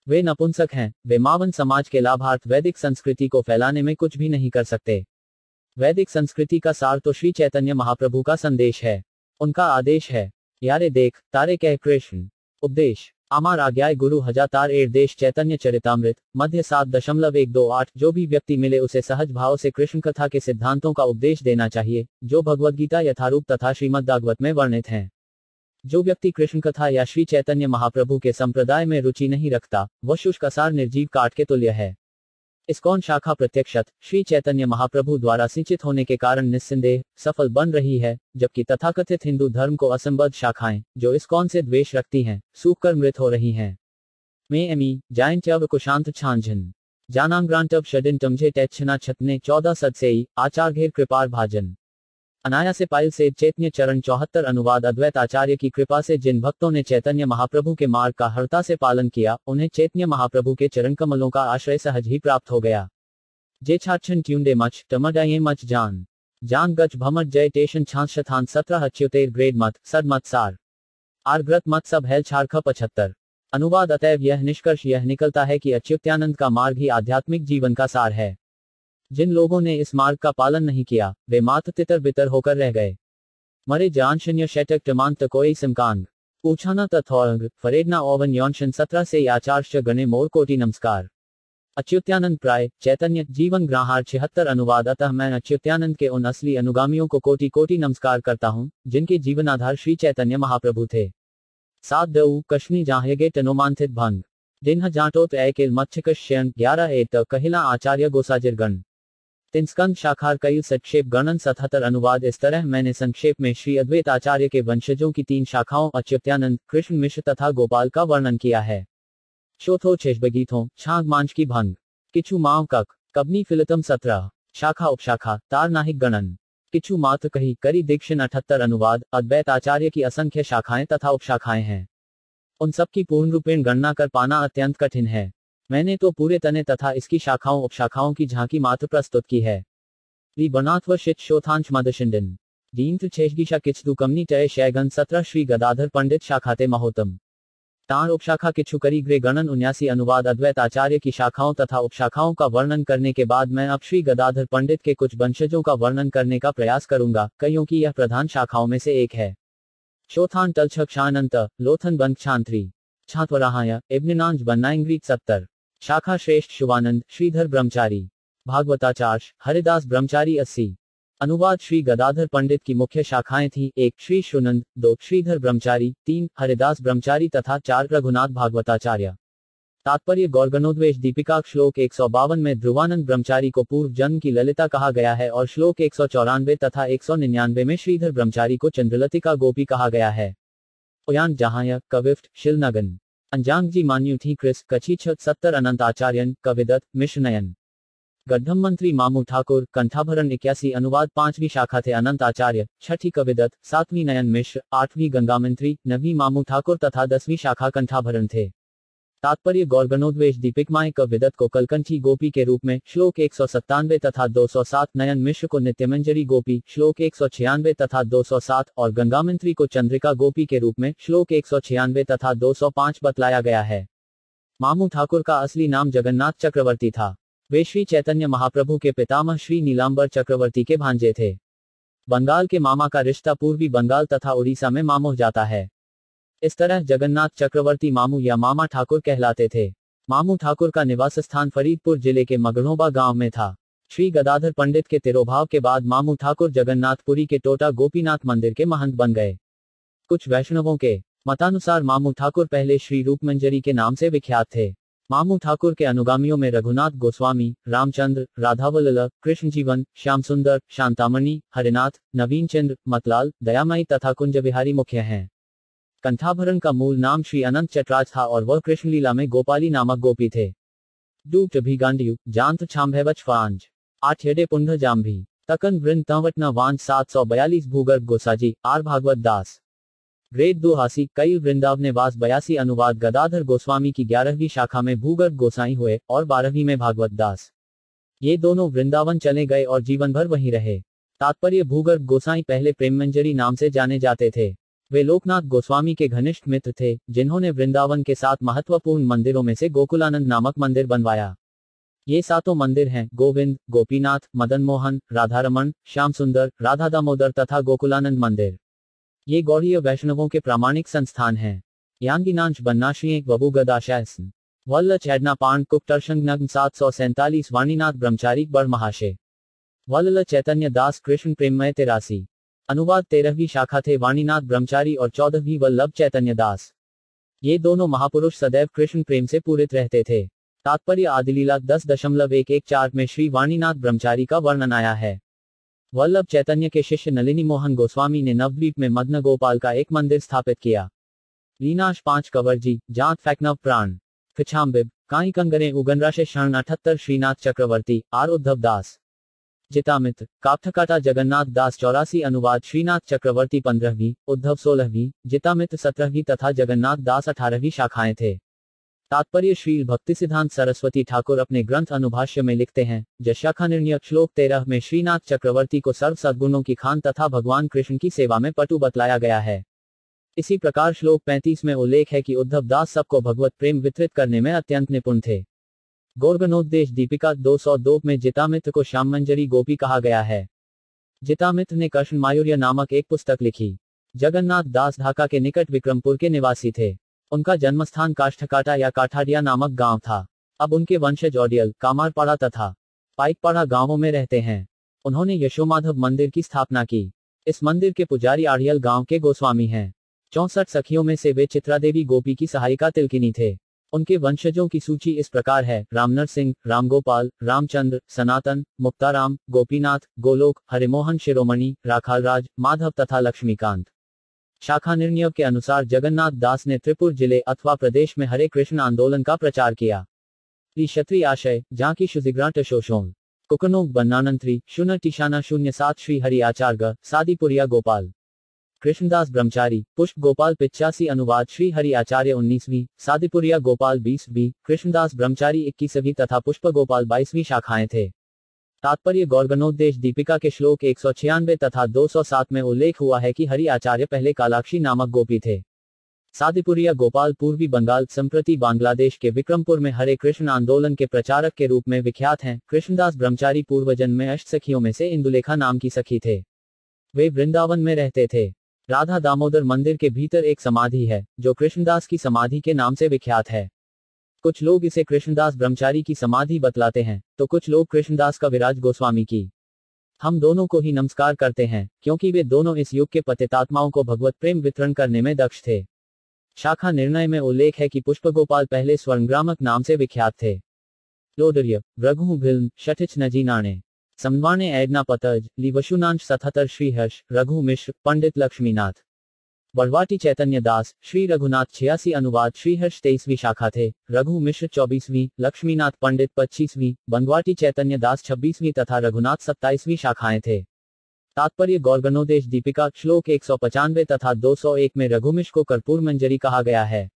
वे नपुंसक हैं, वे मावन समाज के लाभार्थ वैदिक संस्कृति को फैलाने में कुछ भी नहीं कर सकते। वैदिक संस्कृति का सार तो श्री चैतन्य महाप्रभु का संदेश है। उनका आदेश है, यारे देख तारे कह कृष्ण। उपदेश आमार आज्ञाय गुरु हजातार एड़ देश चैतन्य चरितामृत मध्य 7.128। जो भी व्यक्ति मिले उसे सहज भाव से कृष्ण कथा के सिद्धांतों का उपदेश देना चाहिए, जो भगवद्गीता यथारूप तथा श्रीमद्भागवत में वर्णित हैं। जो व्यक्ति कृष्ण कथा या श्री चैतन्य महाप्रभु के संप्रदाय में रुचि नहीं रखता, वह शुष्क असार निर्जीव काठ के तुल्य है। इस्कॉन शाखा प्रत्यक्षत श्री चैतन्य महाप्रभु द्वारा सिंचित होने के कारण निस्संदेह सफल बन रही है, जबकि तथाकथित हिंदू धर्म को असंबद्ध शाखाएं, जो इस्कॉन से द्वेष रखती हैं, सूखकर मृत हो रही हैं। में एमी जाइन चव कुशांत छांझन जानांग्रांटव षडिन टमझे टैच्छना छतने 14 सदसेई आचार घेर कृपार भाजन। अनायासे पाइल से चैतन्य चरण 74 अनुवाद अद्वैत आचार्य की कृपा से जिन भक्तों ने चैतन्य महाप्रभु के मार्ग का हरता से पालन किया, उन्हें चैतन्य महाप्रभु के चरण कमलों का आश्रय सहज ही प्राप्त हो गया। जे छाछन ट्यूंडे मच टमडाये मच जान जान गच भमट जय टेशन छांशथान 17 अच्युतेर ग्रेड मत सद मत सार आर ग्रत मत सब हेल छारख 75। अनुवाद अतएव यह निष्कर्ष यह निकलता है कि अच्युतानंद का मार्ग ही आध्यात्मिक जीवन का सार है। जिन लोगों ने इस मार्ग का पालन नहीं किया वे मात्र तितर बितर होकर रह गए। मरे जानशन्य शैटक टमांत कोई सिमकांग पूछाना तथौंग फरेडना ओवन यौनशन 17 से आचार्य गणे मोर कोटि नमस्कार। अच्युतानंद प्राय चैतन्य जीवन ग्राहार 76 अनुवाद। अतः मैं अच्युतानंद के उन असली अनुगामियों को कोटि कोटि नमस्कार करता हूँ जिनके जीवनाधार श्री चैतन्य महाप्रभु थे। 7 दऊ कश्मी जाहेगे टनोमांथित भंग दिन जाटोत ऐकेल मच्छकश्यन 11 एत कहिला आचार्य गोसाजिरगण तिनस्कंद शाखार कई संक्षेप गणन 77 अनुवाद। इस तरह मैंने संक्षेप में श्री अद्वैत आचार्य के वंशजों की 3 शाखाओं अच्युतानंद, कृष्ण मिश्र तथा गोपाल का वर्णन किया है। चौथो छेषबगीथों छाग मांच की भंग किचु माव कक कबनी फिलतम 17 शाखा उपशाखा तार नाहिक गणन किचु मात्र कही करी दीक्षिण 78 अनुवाद। अद्वैत आचार्य की असंख्य शाखाएं तथा उपशाखाएं हैं। उन सबकी पूर्ण रूपेण गणना कर पाना अत्यंत कठिन है। मैंने तो पूरे तने तथा इसकी शाखाओं उपशाखाओं की झांकी मात्र प्रस्तुत की है। री बनात्व शित शोथांश मदशिंडन दीन्त्र छेषगीशा किचदु कमनी टय शैगन 17 श्री गदाधर पंडित शाखाते महोत्तम तार उपशाखा किच्छु करी ग्रे गणन 79 अनुवाद। अद्वैत आचार्य की शाखाओं तथा उपशाखाओं का वर्णन करने के बाद मैं अब श्री गदाधर पंडित के कुछ वंशजों का वर्णन करने का प्रयास करूंगा, क्योंकि यह प्रधान शाखाओं में से एक है। शोथान तलछक शानंत लोथन बंद छांत्री छात्वराहाय इब्निनांज बनाइंग्रीक 70 शाखा श्रेष्ठ शुभानंद श्रीधर ब्रह्मचारी भागवताचार्य हरिदास ब्रह्मचारी 80 अनुवाद। श्री गदाधर पंडित की मुख्य शाखाएं थी 1 श्री शुनंद, 2 श्रीधर ब्रह्मचारी, 3 हरिदास ब्रह्मचारी तथा 4 रघुनाथ भागवताचार्य। तात्पर्य गौरगणोद्वेश दीपिका श्लोक 152 में ध्रुवानंद ब्रह्मचारी को पूर्व जन्म की ललिता कहा गया है और श्लोक 194 तथा 199 में श्रीधर ब्रह्मचारी को चंद्रलतिका गोपी कहा गया है। ओयान जहाय कविफ्ट शिलनगन अंजांग जी मान्यू थी क्रिस कची 70 अनंत आचार्यन कविदत्त मिश्रनयन गड्ढम मंत्री मामू ठाकुर कंठाभरण 81 अनुवाद। 5वीं शाखा थे अनंत आचार्य, 6ठी कविदत्त, 7वीं नयन मिश्र, 8वीं गंगा मंत्री, 9वीं मामू ठाकुर तथा 10वीं शाखा कंठाभरण थे। तात्पर्य गौरगणोद्वेश दीपिकमाए कविदत्त को कलकंठी गोपी के रूप में श्लोक 197 तथा 207, नयन मिश्र को नित्यमंजरी गोपी श्लोक 196 तथा 207 और गंगामंत्री को चंद्रिका गोपी के रूप में श्लोक 196 तथा 205 बतलाया गया है। मामू ठाकुर का असली नाम जगन्नाथ चक्रवर्ती था। वे श्री चैतन्य महाप्रभु के पितामह श्री नीलांबर चक्रवर्ती के भांजे थे। बंगाल के मामा का रिश्ता पूर्वी बंगाल तथा उड़ीसा में मामोह जाता है। इस तरह जगन्नाथ चक्रवर्ती मामू या मामा ठाकुर कहलाते थे। मामू ठाकुर का निवास स्थान फरीदपुर जिले के मगड़ोबा गांव में था। श्री गदाधर पंडित के तिरोभाव के बाद मामू ठाकुर जगन्नाथपुरी के टोटा गोपीनाथ मंदिर के महंत बन गए। कुछ वैष्णवों के मतानुसार मामू ठाकुर पहले श्री रूपमंजरी के नाम से विख्यात थे। मामू ठाकुर के अनुगामियों में रघुनाथ गोस्वामी, रामचंद्र, राधावल्लभ, कृष्ण जीवन, श्याम सुंदर, शांतामणि, हरिनाथ, नवीन चंद्र, मतलाल, दयामयी तथा कुंज बिहारी मुख्य हैं। कंठाभरण का मूल नाम श्री अनंत चटराज था और वह कृष्णलीला में गोपाली नामक गोपी थे। डूट भिगांडियु जांत छांभैवच फांज 8 यडे पुंध जाम्भी तकन वृंद तंवटना वांज 742 भूगर्भ गोसाजी आर भागवत दास ग्रेड 82 कई वृंदावनेवास 82 अनुवाद। गदाधर गोस्वामी की 11वीं शाखा में भूगर्भ गोसाई हुए और 12वीं में भागवत दास। ये दोनों वृंदावन चले गए और जीवन भर वहीं रहे। तात्पर्य भूगर्भ गोसाई पहले प्रेममंजरी नाम से जाने जाते थे। वे लोकनाथ गोस्वामी के घनिष्ठ मित्र थे जिन्होंने वृंदावन के 7 महत्वपूर्ण मंदिरों में से गोकुलानंद नामक मंदिर बनवाया। ये 7 मंदिर हैं गोविंद, गोपीनाथ, मदन मोहन, राधारमण, श्याम सुंदर, राधा दामोदर तथा गोकुलानंद मंदिर। ये गौड़ीय वैष्णवों के प्रामाणिक संस्थान हैं। यांगिनांश बन्नाश्री बबूगदाशासन वल्ल चैडना पांड कुकटर्शंग नग्न 747 वाणीनाथ ब्रह्मचारी बड़ महाशय वल्ल चैतन्य दास कृष्ण प्रेममय 83 अनुवाद। 13वीं शाखा थे वाणीनाथ ब्रह्मचारी और 14वीं वल्लभ चैतन्य दास। ये दोनों महापुरुष सदैव कृष्ण प्रेम से पूरित रहते थे। तात्पर्य आदिलीला 10.114 में श्री वाणीनाथ ब्रह्मचारी का वर्णन आया है। वल्लभ चैतन्य के शिष्य नलिनी मोहन गोस्वामी ने नवद्वीप में मदन गोपाल का एक मंदिर स्थापित किया। लीनाश 5 कवरजी जात फैकनव प्राण फिछाम्बिब काई कंगरे उगनराशे शरण 78 श्रीनाथ चक्रवर्ती आर उद्धव दास जितामित काप्ठकाटा जगन्नाथ दास 84 अनुवाद। श्रीनाथ चक्रवर्ती 15वीं, उद्धव 16वीं, जितामित 17वीं तथा जगन्नाथ दास 18वीं शाखाएं थे। तात्पर्य श्री भक्ति सिद्धांत सरस्वती ठाकुर अपने ग्रंथ अनुभाष्य में लिखते हैं जशाखा निर्णय श्लोक 13 में श्रीनाथ चक्रवर्ती को सर्व सद्गुणों की खान तथा भगवान कृष्ण की सेवा में पटु बतलाया गया है। इसी प्रकार श्लोक 35 में उल्लेख है कि उद्धव दास सबको भगवत प्रेम वितरित करने में अत्यंत निपुण थे। गोर्गनोद्देश दीपिका 202 में जितामित्र को श्याममंजरी गोपी कहा गया है। जितामित्र ने कृष्ण मायूर्य नामक एक पुस्तक लिखी। जगन्नाथ दास ढाका के निकट विक्रमपुर के निवासी थे। उनका जन्मस्थान काष्ठकाटा या काठाडिया नामक गांव था। अब उनके वंशज ओडियल, कामारपाड़ा तथा पाइकपाड़ा गांवों में रहते हैं। उन्होंने यशोमाधव मंदिर की स्थापना की। इस मंदिर के पुजारी आड़ियल गांव के गोस्वामी हैं। 64 सखियों में से वे चित्रादेवी गोपी की सहायिका तिलकिनी थे। उनके वंशजों की सूची इस प्रकार है: रामनर सिंह, रामगोपाल, रामचंद्र, सनातन, मुक्ताराम, गोपीनाथ, गोलोक, हरिमोहन शिरोमणि, राखालराज, माधव तथा लक्ष्मीकांत। शाखा निर्णय के अनुसार जगन्नाथ दास ने त्रिपुर जिले अथवा प्रदेश में हरे कृष्ण आंदोलन का प्रचार किया। क्षत्रिय आशय जाकी शुजिग्रांट शोषों कुकनोक बनानंत्री 0-07 श्री हरि आचार्य सादीपुरिया गोपाल कृष्णदास ब्रह्मचारी पुष्प गोपाल 85 अनुवाद श्री हरि आचार्य 19वीं, सादीपुरिया गोपाल 20वीं, कृष्णदास ब्रह्मचारी 21वीं तथा पुष्प गोपाल 22वीं शाखाएं थे। तात्पर्य: गोर्गनोद्देश दीपिका के श्लोक 196 तथा 207 में उल्लेख हुआ है कि हरि आचार्य पहले कालाक्षी नामक गोपी थे। सादीपुरिया गोपाल पूर्वी बंगाल संप्रति बांग्लादेश के विक्रमपुर में हरे कृष्ण आंदोलन के प्रचारक के रूप में विख्यात हैं। कृष्णदास ब्रह्मचारी पूर्वजन्म में अष्ट सखियों में से इंदुलेखा नाम की सखी थे। वे वृंदावन में रहते थे। राधा दामोदर मंदिर के भीतर एक समाधि है जो कृष्णदास की समाधि के नाम से विख्यात है। कुछ लोग इसे कृष्णदास ब्रह्मचारी की समाधि बतलाते हैं तो कुछ लोग कृष्णदास कविराज गोस्वामी की। हम दोनों को ही नमस्कार करते हैं क्योंकि वे दोनों इस युग के पतितात्माओं को भगवत प्रेम वितरण करने में दक्ष थे। शाखा निर्णय में उल्लेख है कि पुष्पगोपाल पहले स्वर्णग्रामक नाम से विख्यात थे। लोडर्य रघु भिल्म शठिच नजी नाणे समवाणे ऐडना पतज लिवशुनांश 77 श्रीहर्ष रघु मिश्र पंडित लक्ष्मीनाथ बड़वाटी चैतन्य दास श्री रघुनाथ 86 अनुवाद श्रीहर्ष 23वीं शाखा थे। रघु मिश्र 24वीं, लक्ष्मीनाथ पंडित 25वीं, बंगवाटी चैतन्य दास 26वीं तथा रघुनाथ 27वीं शाखाएं थे। तात्पर्य: गोर्गनोद्देश दीपिका श्लोक 195 तथा 201 में रघुमिश्र को कर्पूर मंजरी कहा गया है।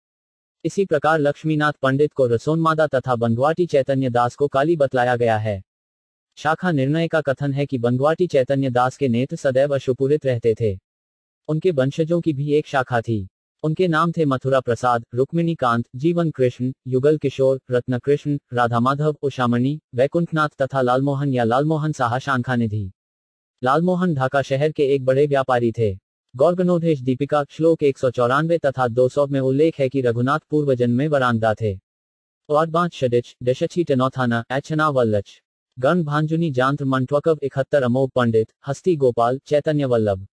इसी प्रकार लक्ष्मीनाथ पंडित को रसोन्मादा तथा बंगवाटी चैतन्य दास को काली बतलाया गया है। शाखा निर्णय का कथन है कि बंगवाटी चैतन्य दास के नेत्र सदैव अशुपूरित रहते थे। उनके वंशजों की भी एक शाखा थी। उनके नाम थे मथुरा प्रसाद, रुक्मिणी कांत, जीवन कृष्ण, युगल किशोर, रत्न कृष्ण, राधा माधव, उषामणि, वैकुंठनाथ तथा लालमोहन या लालमोहन साहा शांखानिधि। लालमोहन ढाका शहर के एक बड़े व्यापारी थे। गोर्गनोद्देश दीपिका श्लोक 194 तथा 200 में उल्लेख है कि रघुनाथ पूर्वजन्म में वरांगदा थे। और 5 षडिच दशची टनौथाना एचना वल्लच गण भांजुनी जांत्र मंटवकव 71 अमोघ पंडित हस्ती गोपाल चैतन्य वल्लभ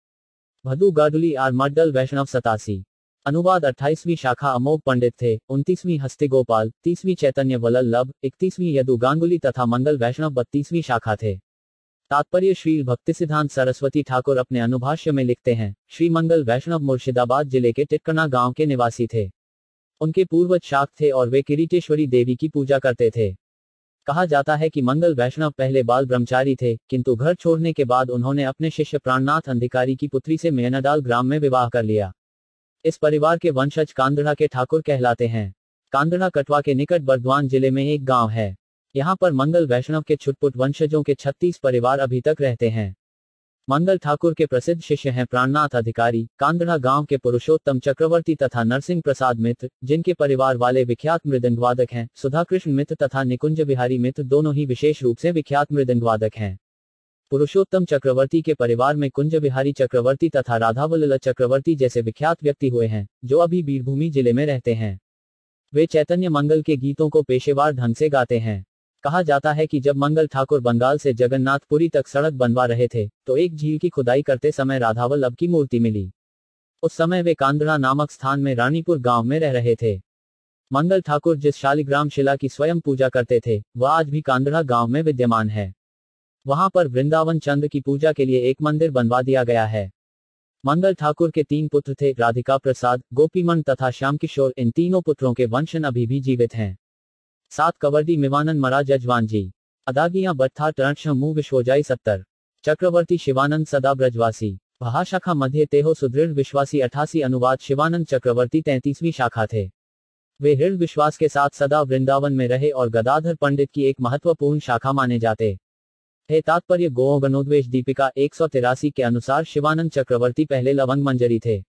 भदु गाडुली आर मड्डल वैष्णव 87 अनुवाद 28वीं शाखा अमोघ पंडित थे। 29वीं हस्ती गोपाल, 30वीं चैतन्य वल्लभ, 31वीं यदु गांगुली तथा मंगल वैष्णव 32वीं शाखा थे। तात्पर्य: श्री भक्तिसिद्धांत सरस्वती ठाकुर अपने अनुभाष्य में लिखते हैं, श्री मंगल वैष्णव मुर्शिदाबाद जिले के टिटकना गांव के निवासी थे। उनके पूर्वज शाक्त थे और वे किरीटेश्वरी देवी की पूजा करते थे। कहा जाता है कि मंगल वैष्णव पहले बाल ब्रह्मचारी थे, किंतु घर छोड़ने के बाद उन्होंने अपने शिष्य प्राणनाथ अधिकारी की पुत्री से मेयनाडाल ग्राम में विवाह कर लिया। इस परिवार के वंशज कांदड़ा के ठाकुर कहलाते हैं। कांदड़ा कटवा के निकट बर्दवान जिले में एक गांव है। यहाँ पर मंगल वैष्णव के छुटपुट वंशजों के 36 परिवार अभी तक रहते हैं। मंगल ठाकुर के प्रसिद्ध शिष्य हैं प्राणनाथ अधिकारी, कांदड़ा गांव के पुरुषोत्तम चक्रवर्ती तथा नरसिंह प्रसाद मित्र, जिनके परिवार वाले विख्यात मृदंगवादक हैं। सुधा कृष्ण मित्र तथा निकुंज बिहारी मित्र दोनों ही विशेष रूप से विख्यात मृदंगवादक हैं। पुरुषोत्तम चक्रवर्ती के परिवार में कुंज बिहारी चक्रवर्ती तथा राधावल्लभ चक्रवर्ती जैसे विख्यात व्यक्ति हुए हैं, जो अभी बीरभूमि जिले में रहते हैं। वे चैतन्य मंगल के गीतों को पेशेवर ढंग से गाते हैं। कहा जाता है कि जब मंगल ठाकुर बंगाल से जगन्नाथपुरी तक सड़क बनवा रहे थे तो एक झील की खुदाई करते समय राधावल्लभ की मूर्ति मिली। उस समय वे कांदड़ा नामक स्थान में रानीपुर गांव में रह रहे थे। मंगल ठाकुर जिस शालिग्राम शिला की स्वयं पूजा करते थे वह आज भी कांदड़ा गांव में विद्यमान है। वहां पर वृंदावन चंद्र की पूजा के लिए एक मंदिर बनवा दिया गया है। मंगल ठाकुर के 3 पुत्र थे, राधिका प्रसाद, गोपीमन तथा श्याम किशोर। इन तीनों पुत्रों के वंशज अभी भी जीवित हैं। 7 कवर्डी मिवानंद महाराज जजवान जी अदागियां बट्ठा टर्ष मुंह विश्वोजाई 70 चक्रवर्ती शिवानंद सदा ब्रजवासी भाषाखा मध्य तेहो सुदृढ़ विश्वासी 88 अनुवाद शिवानंद चक्रवर्ती 33वीं शाखा थे। वे दृढ़ विश्वास के साथ सदा वृंदावन में रहे और गदाधर पंडित की एक महत्वपूर्ण शाखा माने जाते थे। तात्पर्य: गोर्गनोद्देश दीपिका 183 के अनुसार शिवानंद चक्रवर्ती पहले लवंग मंजरी थे।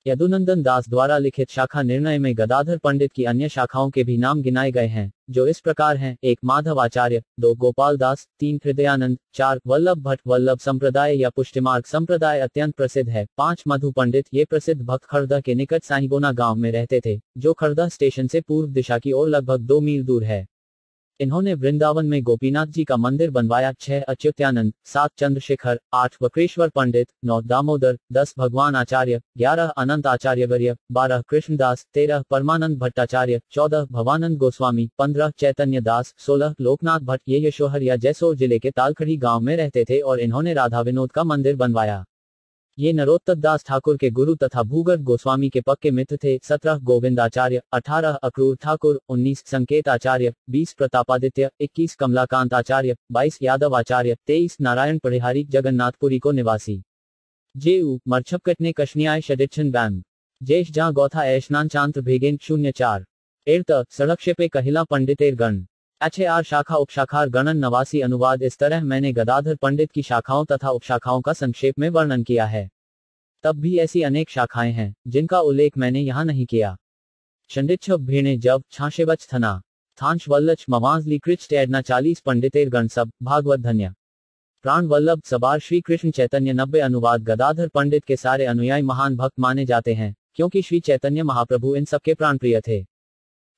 यदुनंदन दास द्वारा लिखित शाखा निर्णय में गदाधर पंडित की अन्य शाखाओं के भी नाम गिनाए गए हैं, जो इस प्रकार हैं: 1 माधव आचार्य, 2 गोपाल दास, 3 हृदयानंद, 4 वल्लभ भट्ट। वल्लभ संप्रदाय या पुष्टिमार्ग संप्रदाय अत्यंत प्रसिद्ध है। 5 मधु पंडित। ये प्रसिद्ध भक्त खड़दह के निकट साहिगोना गांव में रहते थे, जो खड़दह स्टेशन से पूर्व दिशा की ओर लगभग 2 मील दूर है। इन्होंने वृंदावन में गोपीनाथ जी का मंदिर बनवाया। 6 अच्युत्यानंद, 7 चंद्रशेखर, 8 वक्रेश्वर पंडित, 9 दामोदर, 10 भगवान आचार्य, 11 अनंत आचार्यवर्य, 12 कृष्णदास, 13 परमानंद भट्टाचार्य, 14 भवानंद गोस्वामी, 15 चैतन्य दास, 16 लोकनाथ भट्ट। ये यशोहर या जैसोर जिले के तालखड़ी गांव में रहते थे और इन्होंने राधा विनोद का मंदिर बनवाया। ये नरोत्तम दास ठाकुर के गुरु तथा भूगर्भ गोस्वामी के पक्के मित्र थे। 17 गोविंद आचार्य, 18 अक्रूर ठाकुर, 19 संकेत आचार्य, 20 प्रतापादित्य, 21 कमलाकांत आचार्य, 22 यादव आचार्य, 23 नारायण परिहारी, जगन्नाथपुरी को निवासी। जेऊ मरछपकटने कशनियाय शडिच्छन बैम जेश जहां गौथा ऐशनान चांत्र भेगेन 04 एर्त सड़क्षेपे कहिला पंडितेर गण HR शाखा उपशाखार गणन नवासी। अनुवाद। इस तरह मैंने गदाधर पंडित की शाखाओं तथा उपशाखाओं का संक्षेप में वर्णन किया है। तब भी ऐसी अनेक शाखाएं हैं जिनका उल्लेख मैंने यहाँ नहीं किया। शंडिच्छप भेणे जब छाशेवच थना थांश वल्लच मवांजली कृच टैडना 40 पंडितेर गण सब भागवत धन्य प्राण वल्लभ सबार श्री कृष्ण चैतन्य 90। अनुवाद। गदाधर पंडित के सारे अनुयायी महान भक्त माने जाते हैं, क्योंकि श्री चैतन्य महाप्रभु इन सबके प्राण प्रिय थे।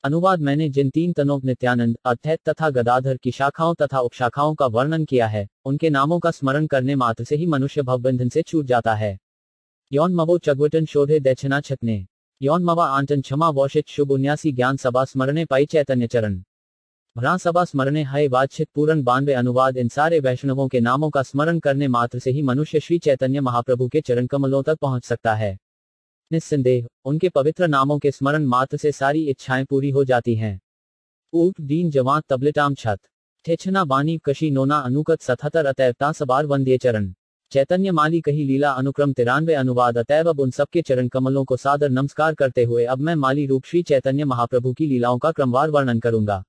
अनुवाद। मैंने जिन 3 तनों नित्यानंद, अद्वैत तथा गदाधर की शाखाओं तथा उपशाखाओं का वर्णन किया है, उनके नामों का स्मरण करने मात्र से ही मनुष्य भवबंधन से छूट जाता है। यौन मवो चगवटन शोधे दैछना छतने यौन मवा आंटन क्षमा वोषित शुभ 79 ज्ञान सभा स्मरणे पाई चैतन्य चरण भ्रा सभा स्मरणे हय वाचित पूर्ण 92। अनुवाद। इन सारे वैष्णवों के नामों का स्मरण करने मात्र से ही मनुष्य श्री चैतन्य महाप्रभु के चरण कमलों तक पहुंच सकता है। निस्संदेह उनके पवित्र नामों के स्मरण मात्र से सारी इच्छाएं पूरी हो जाती हैं। ऊट दीन जवान तबलेटाम छत ठेछना बानी कशी नोना अनुकत 77 अतैवता सबार वंद्य चरण चैतन्य माली कही लीला अनुक्रम 93। अनुवाद। अतैव अब उन सबके चरण कमलों को सादर नमस्कार करते हुए अब मैं माली रूप श्री चैतन्य महाप्रभु की लीलाओं का क्रमवार वर्णन करूंगा।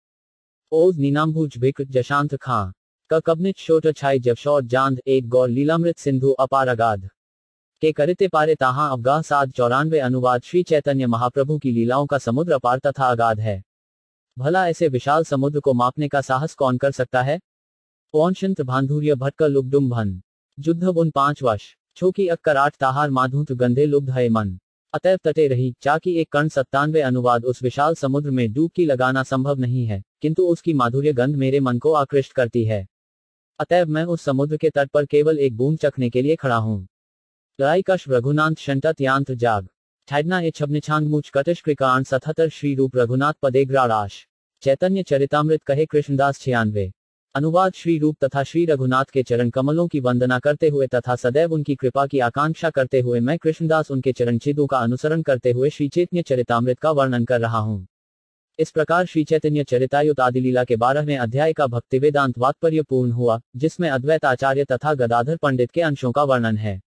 ओज नीनाम्भुज भिक जशांत खां क कबनित शोट छाई जबशौर जांद एक गौर लीलामृत सिंधु अपार अगाध के करते पारे ताहा अवगाह 7 94। अनुवाद। श्री चैतन्य महाप्रभु की लीलाओं का समुद्र अपार तथा अगाध है। भला ऐसे विशाल समुद्र को मापने का साहस कौन कर सकता है। पौनशंत्र भांधुर्य भटक लुब्धुम भन जुद्ध उन 5 वर्ष छोकी अक्कर 8 ताहार माधुत गंधे लुब्ध है मन अतैव तटे रही चाकी एक कर्ण 97। अनुवाद। उस विशाल समुद्र में डुबकी लगाना संभव नहीं है, किंतु उसकी माधुर्य गंध मेरे मन को आकृष्ट करती है। अतैव मैं उस समुद्र के तट पर केवल एक बूंद चखने के लिए खड़ा हूँ। लड़ाई कश रघुनाथ शंटत यांत्र जाग ठैडना ए छबनिछांग मुच कटिश कृकाण 77। श्री रूप रघुनाथ पदेग्राड़ाश चैतन्य चरितामृत कहे कृष्णदास 96। अनुवाद। श्री रूप तथा श्री रघुनाथ के चरण कमलों की वंदना करते हुए तथा सदैव उनकी कृपा की आकांक्षा करते हुए मैं कृष्णदास उनके चरण चिदों का अनुसरण करते हुए श्री चैतन्य चरितामृत का वर्णन कर रहा हूँ। इस प्रकार श्री चैतन्य चरितायुत आदिलीला के 12वें अध्याय का भक्ति वेदांत तात्पर्य पूर्ण हुआ, जिसमें अद्वैत आचार्य तथा गदाधर पंडित के अंशों का वर्णन है।